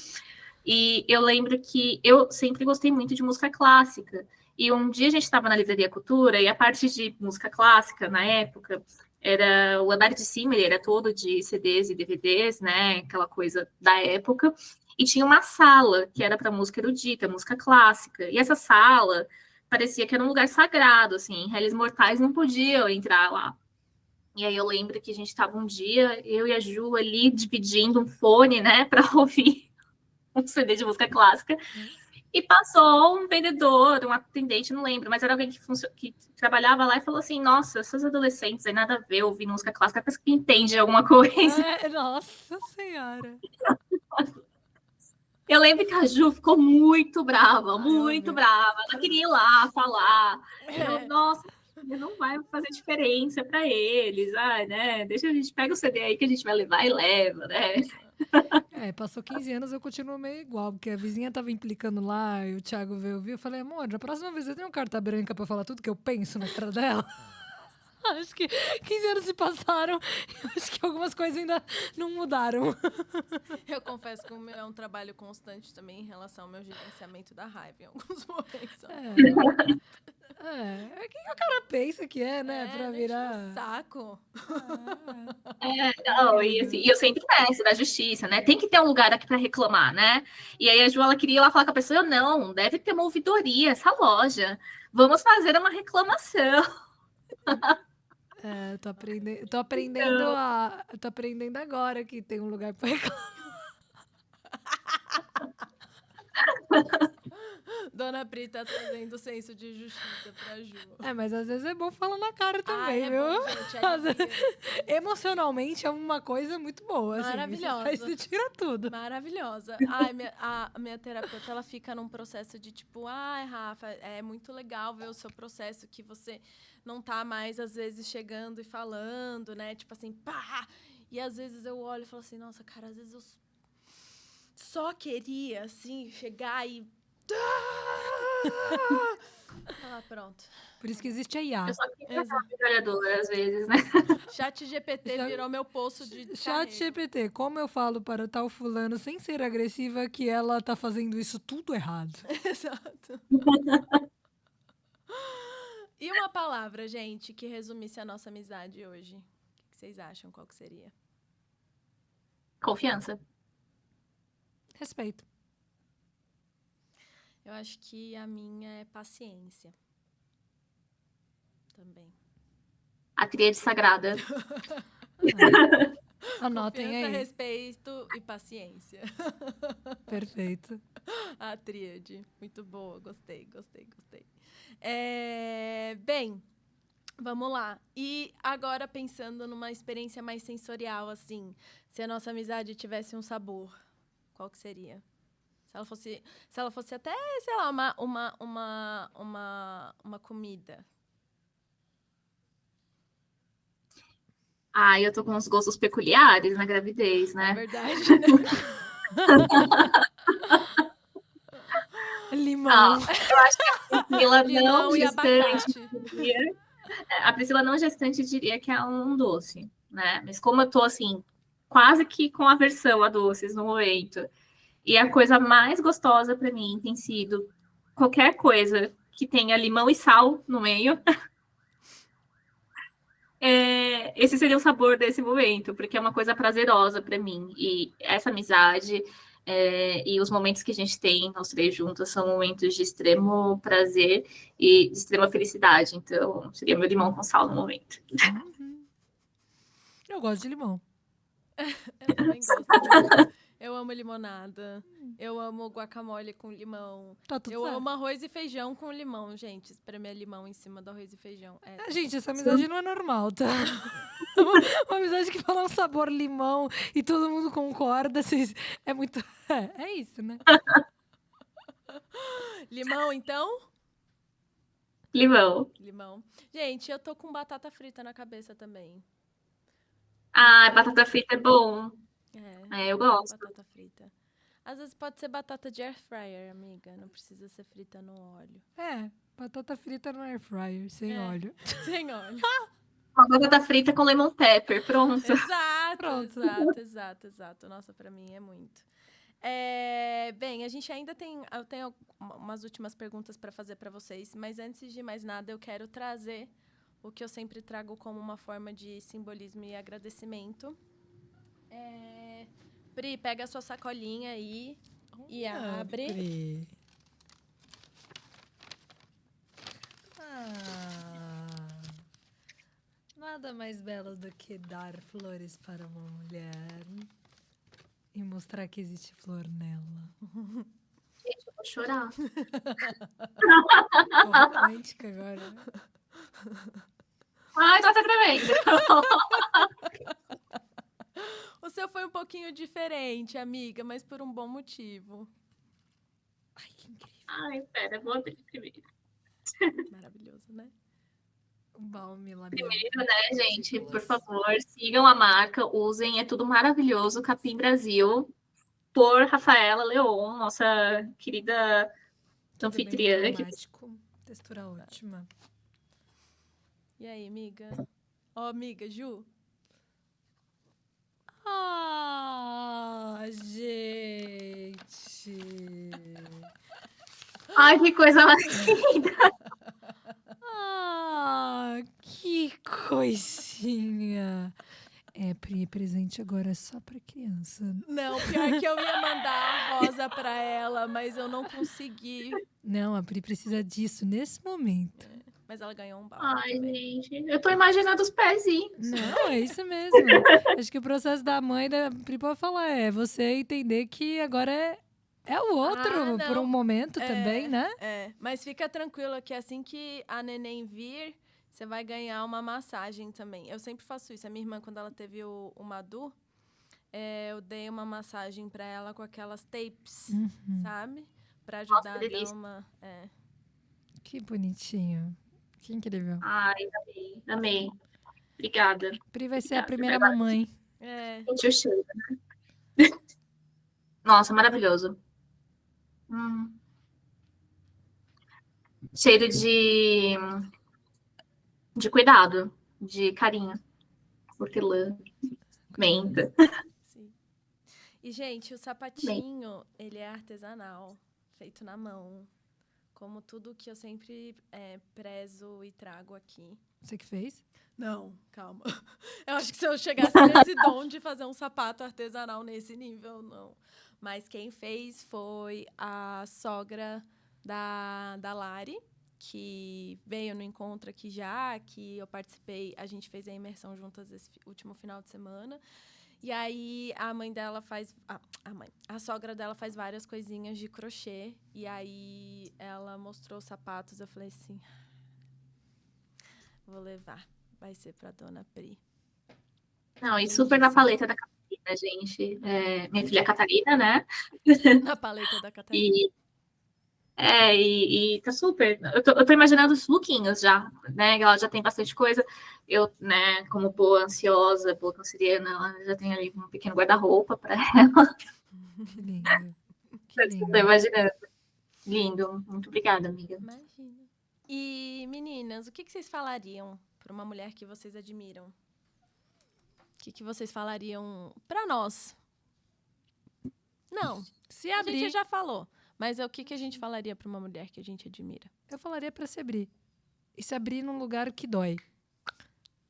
E eu lembro que eu sempre gostei muito de música clássica. E um dia a gente estava na Livraria Cultura e a parte de música clássica, na época, era o andar de cima, ele era todo de CDs e DVDs, né, aquela coisa da época. E tinha uma sala que era para música erudita, música clássica. E essa sala parecia que era um lugar sagrado, assim, réis mortais não podiam entrar lá. E aí eu lembro que a gente estava um dia, eu e a Ju ali dividindo um fone, né, para ouvir um CD de música clássica. E passou um vendedor, um atendente, não lembro, mas era alguém que trabalhava lá e falou assim, nossa, essas adolescentes aí nada a ver ouvir música clássica, parece que entende alguma coisa. Nossa Senhora! Eu lembro que a Ju ficou muito brava, muito brava. Ela queria ir lá falar. Eu, nossa, não vai fazer diferença para eles. Né? Deixa a gente pega o CD aí que a gente vai levar e leva, né? Passou 15 anos, eu continuo meio igual, porque a vizinha tava implicando lá e o Thiago veio ouvir. Eu falei, amor, na próxima vez eu tenho carta branca pra falar tudo que eu penso na cara dela. Acho que 15 anos se passaram e acho que algumas coisas ainda não mudaram. Eu confesso que o meu é um trabalho constante também em relação ao meu gerenciamento da raiva em alguns momentos. É que o cara pensa que né? Pra virar... saco. Não, e assim, eu sempre peço da justiça, né? Tem que ter um lugar aqui para reclamar, né? E aí a Ju, ela queria ir lá falar com a pessoa, não, deve ter uma ouvidoria, essa loja. Vamos fazer uma reclamação. Tô aprendendo agora que tem um lugar pra reclamar. Dona Pri tá trazendo senso de justiça pra Ju. Mas às vezes é bom falar na cara também, viu? Bom, gente, emocionalmente é uma coisa muito boa. Maravilhosa. Assim, você tira tudo. Maravilhosa. A minha terapeuta, ela fica num processo de tipo, Rafa, é muito legal ver o seu processo que você não tá mais, às vezes, chegando e falando, né? Tipo assim, pá! E às vezes eu olho e falo assim, nossa, cara, às vezes eu só queria, assim, chegar e... pronto. Por isso que existe a IA. Eu só queria ser uma metralhadora, às vezes, né? ChatGPT virou meu poço de ChatGPT, como eu falo para tal fulano sem ser agressiva que ela tá fazendo isso tudo errado. Exato. E uma palavra, gente, que resumisse a nossa amizade hoje? O que vocês acham? Qual que seria? Confiança. Respeito. Eu acho que a minha é paciência. Também. A tríade sagrada. Anotem Confiança, aí. respeito e paciência. Perfeito. A tríade. Muito boa. Gostei. Bem, vamos lá. E agora pensando numa experiência mais sensorial, assim. Se a nossa amizade tivesse um sabor, qual que seria? Se ela fosse até, sei lá, uma comida. Eu tô com uns gostos peculiares na gravidez, né? É verdade, né? Limão. Eu acho que a Priscila não Limão e gestante abacate. diria. A Priscila não gestante diria que é um doce, né? Mas como eu tô assim, quase que com aversão a doces no momento, e a coisa mais gostosa para mim tem sido qualquer coisa que tenha limão e sal no meio. Esse seria o sabor desse momento, porque é uma coisa prazerosa para mim. E essa amizade e os momentos que a gente tem, nós três juntos, são momentos de extremo prazer e de extrema felicidade. Então, seria meu limão com sal no momento. Eu gosto de limão. Eu também gosto muito. Eu amo limonada. Eu amo guacamole com limão. Tá tudo Eu certo. amo arroz e feijão com limão, gente. Espremer limão em cima do arroz e feijão. Gente, essa amizade não é normal, tá? Uma amizade que fala um sabor limão e todo mundo concorda. É muito. É isso, né? Limão, então? Limão. Limão. Gente, eu tô com batata frita na cabeça também. Batata frita é bom. Eu gosto. Batata frita. Às vezes pode ser batata de air fryer, amiga. Não precisa ser frita no óleo. Batata frita no air fryer, sem óleo. Sem óleo. Uma batata frita com lemon pepper, pronto. Exato. Nossa, pra mim é muito. Bem, a gente ainda eu tenho umas últimas perguntas para fazer para vocês, mas antes de mais nada, eu quero trazer o que eu sempre trago como uma forma de simbolismo e agradecimento. Pri, pega a sua sacolinha aí e abre. Pri. Nada mais belo do que dar flores para uma mulher e mostrar que existe flor nela. Gente, eu vou chorar. Tô romântica agora. Ai, tô até tremendo. O seu foi um pouquinho diferente, amiga, mas por um bom motivo. Ai, que incrível. Ai, pera, vou abrir primeiro. Maravilhoso, né? Um balme labial. Primeiro, né, gente, por favor, sigam a marca, usem, é tudo maravilhoso, Capim Brasil, por Rafaela Leon, nossa querida anfitriã. Aromático, textura ótima. E aí, amiga? Amiga, Ju? Gente! Ai, que coisa mais linda! Que coisinha! Pri, presente agora é só pra criança. Não, pior que eu ia mandar a rosa pra ela, mas eu não consegui. Não, a Pri precisa disso nesse momento. Mas ela ganhou um balde. Ai, também. gente, eu tô imaginando os pezinhos. Não, é isso mesmo. Acho que o processo da mãe da Pri pode falar você entender que agora é o outro por um momento também, né? Mas fica tranquila que assim que a neném vir, você vai ganhar uma massagem também. Eu sempre faço isso. A minha irmã, quando ela teve o Madu, eu dei uma massagem pra ela com aquelas tapes, sabe? Pra ajudar a dar uma... Que bonitinho. Que incrível. Ai, amei. Obrigada. Pri vai ser a primeira mamãe. Sentiu o cheiro, né? Nossa, maravilhoso. Cheiro de cuidado, de carinho. Hortelã, menta. Sim. E, gente, o sapatinho, ele é artesanal, feito na mão. Como tudo que eu sempre prezo e trago aqui. Você que fez? Não, calma. Eu acho que se eu chegasse nesse dom de fazer um sapato artesanal nesse nível, não. Mas quem fez foi a sogra da Lari, que veio no encontro aqui já, que eu participei, a gente fez a imersão juntas esse último final de semana. E aí a mãe dela faz... a sogra dela faz várias coisinhas de crochê. E aí ela mostrou os sapatos, eu falei assim... Vou levar. Vai ser pra dona Pri. Não, e super na paleta da Catarina, gente. Minha filha é Catarina, né? Na paleta da Catarina. E tá super. Eu tô imaginando os lookinhos já, né? Ela já tem bastante coisa. Eu, né, como boa ansiosa, boa canceriana, ela já tem ali um pequeno guarda-roupa para ela. Que lindo. Que Estou lindo. imaginando. Lindo. Muito obrigada, amiga. Imagina. E, meninas, o que vocês falariam para uma mulher que vocês admiram? O que vocês falariam para nós? Não, Se a gente abrir, já falou. Mas o que a gente falaria para uma mulher que a gente admira? eu falaria pra se abrir. E se abrir num lugar que dói.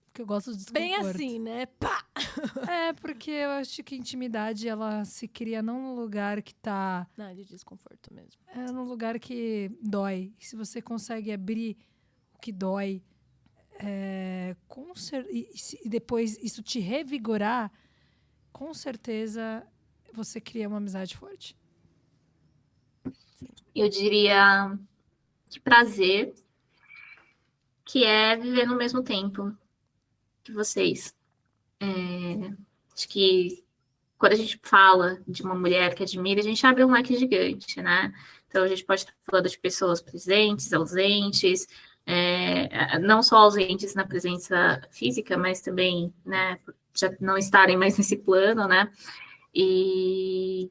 Porque eu gosto do desconforto. Bem assim, né? Pá! É, porque eu acho que a intimidade, ela se cria não num lugar que tá... Não, de desconforto mesmo. É num lugar que dói. E se você consegue abrir o que dói, e depois isso te revigorar, com certeza você cria uma amizade forte. Eu diria que prazer, que é viver no mesmo tempo que vocês. Acho que quando a gente fala de uma mulher que admira, a gente abre um leque gigante, né? Então, a gente pode estar falando de pessoas presentes, ausentes, não só ausentes na presença física, mas também, né, já não estarem mais nesse plano, né? E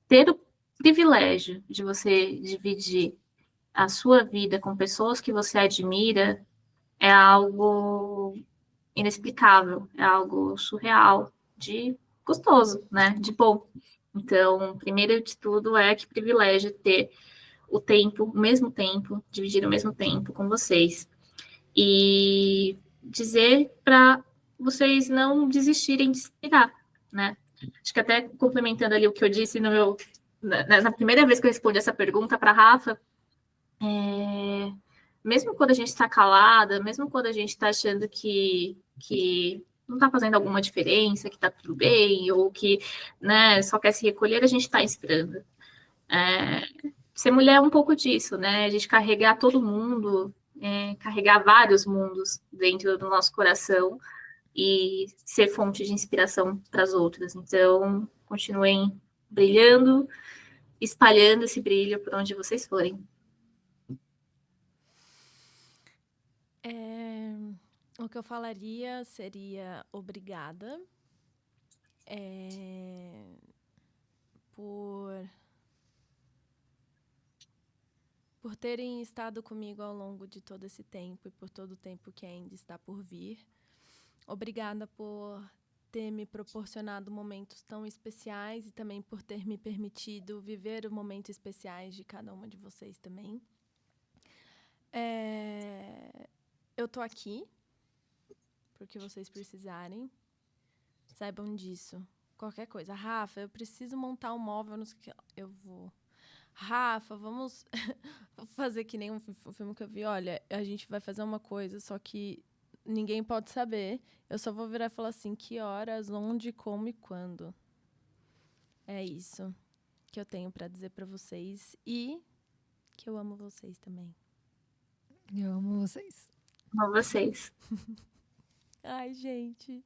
ter o privilégio de você dividir a sua vida com pessoas que você admira é algo inexplicável, é algo surreal, de gostoso, né? De bom. Então, primeiro de tudo é que privilégio ter o mesmo tempo, dividir o mesmo tempo com vocês. E dizer para vocês não desistirem de se cuidar, né? Acho que até complementando ali o que eu disse na primeira vez que eu respondi essa pergunta para a Rafa, mesmo quando a gente está calada, mesmo quando a gente está achando que não está fazendo alguma diferença, que está tudo bem, ou que, né, só quer se recolher, a gente está inspirando. Ser mulher é um pouco disso, né? A gente carregar todo mundo, carregar vários mundos dentro do nosso coração e ser fonte de inspiração para as outras. Então, continuem brilhando, espalhando esse brilho por onde vocês forem. O que eu falaria seria obrigada por terem estado comigo ao longo de todo esse tempo e por todo o tempo que ainda está por vir. Obrigada por ter me proporcionado momentos tão especiais e também por ter me permitido viver os momentos especiais de cada uma de vocês também. Eu tô aqui porque vocês precisarem. Saibam disso. Qualquer coisa. Rafa, eu preciso montar um móvel. Não sei o que. Eu vou. Rafa, vamos fazer que nem um filme que eu vi. Olha, a gente vai fazer uma coisa, só que ninguém pode saber. Eu só vou virar e falar assim, que horas, onde, como e quando. É isso que eu tenho pra dizer pra vocês. E que eu amo vocês também. Eu amo vocês. Amo vocês. Ai, gente.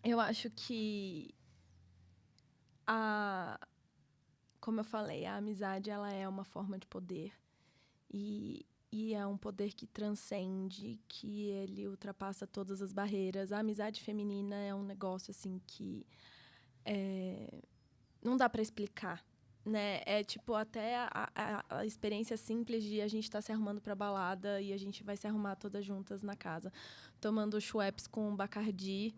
Eu acho que como eu falei, a amizade ela é uma forma de poder e é um poder que transcende, que ele ultrapassa todas as barreiras. A amizade feminina é um negócio assim que não dá para explicar, né? É tipo até a experiência simples de a gente estar se arrumando para balada e a gente vai se arrumar todas juntas na casa, tomando Schweppes com Bacardi.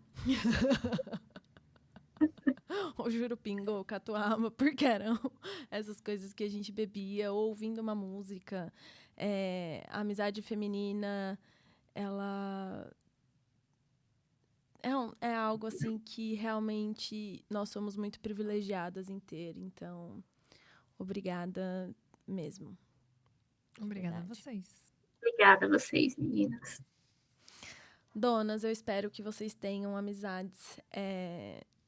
Ou Jurupinga, ou Catuaba, porque eram essas coisas que a gente bebia, ou ouvindo uma música. A amizade feminina, ela é algo assim que realmente nós somos muito privilegiadas em ter. Então, obrigada mesmo. Obrigada a vocês. Obrigada a vocês, meninas. Donas, eu espero que vocês tenham amizades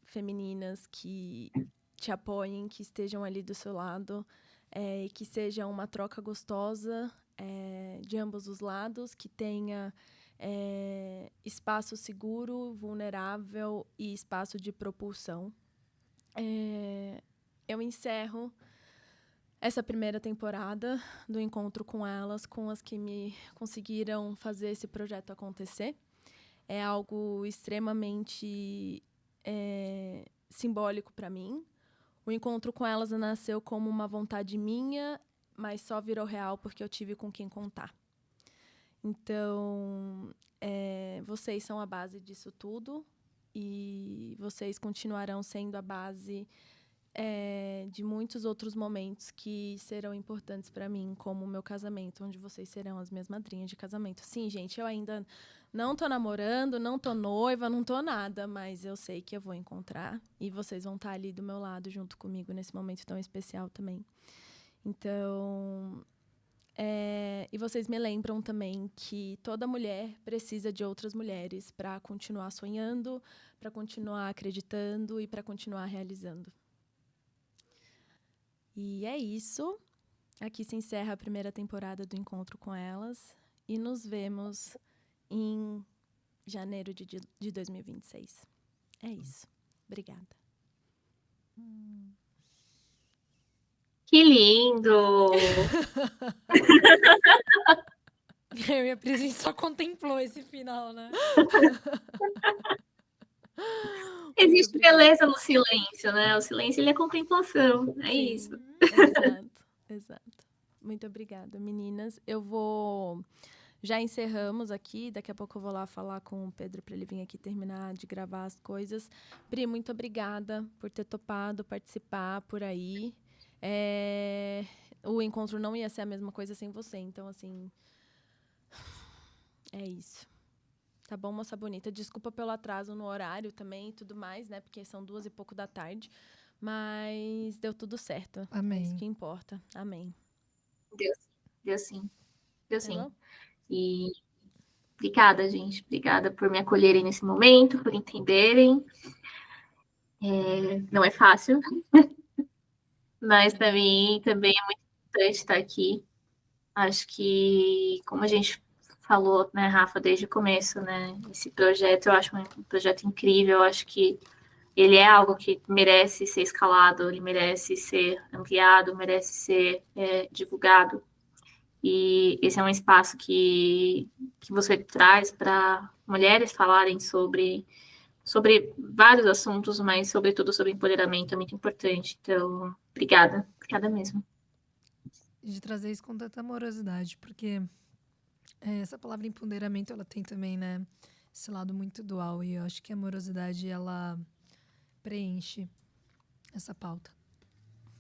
femininas que te apoiem, que estejam ali do seu lado, e que seja uma troca gostosa de ambos os lados, que tenha espaço seguro, vulnerável e espaço de propulsão. Eu encerro essa primeira temporada do Encontro com Elas, com as que me conseguiram fazer esse projeto acontecer. É algo extremamente simbólico para mim. O encontro com elas nasceu como uma vontade minha, mas só virou real porque eu tive com quem contar. Então, vocês são a base disso tudo e vocês continuarão sendo a base de muitos outros momentos que serão importantes para mim, como o meu casamento, onde vocês serão as minhas madrinhas de casamento. Sim, gente, eu ainda não tô namorando, não tô noiva, não tô nada, mas eu sei que eu vou encontrar e vocês vão estar ali do meu lado junto comigo nesse momento tão especial também. Então, e vocês me lembram também que toda mulher precisa de outras mulheres para continuar sonhando, para continuar acreditando e para continuar realizando. E é isso. Aqui se encerra a primeira temporada do Encontro com Elas. E nos vemos em janeiro de 2026. É isso. Obrigada. Que lindo! Eu e a Pris, a gente só contemplou esse final, né? Existe beleza no silêncio, né? O silêncio, ele é contemplação. É Sim, isso. exato. Muito obrigada, meninas. Já encerramos aqui, daqui a pouco eu vou lá falar com o Pedro para ele vir aqui terminar de gravar as coisas. Pri, muito obrigada por ter topado participar por aí. O encontro não ia ser a mesma coisa sem você, então, assim, é isso. Tá bom, moça bonita? Desculpa pelo atraso no horário também e tudo mais, né? Porque são 2:00 da tarde. Mas deu tudo certo. Amém. É isso que importa. Amém. Deu sim. Deu Tá sim. bom? E obrigada, gente. Obrigada por me acolherem nesse momento, por entenderem. Não é fácil, mas para mim também é muito importante estar aqui. Acho que, como a gente falou, né, Rafa, desde o começo, né, esse projeto eu acho um projeto incrível. Eu acho que ele é algo que merece ser escalado, ele merece ser ampliado, merece ser divulgado. E esse é um espaço que você traz para mulheres falarem sobre vários assuntos, mas sobretudo sobre empoderamento, é muito importante. Então, obrigada mesmo. De trazer isso com tanta amorosidade, porque essa palavra empoderamento, ela tem também, né, esse lado muito dual, e eu acho que a amorosidade, ela preenche essa pauta.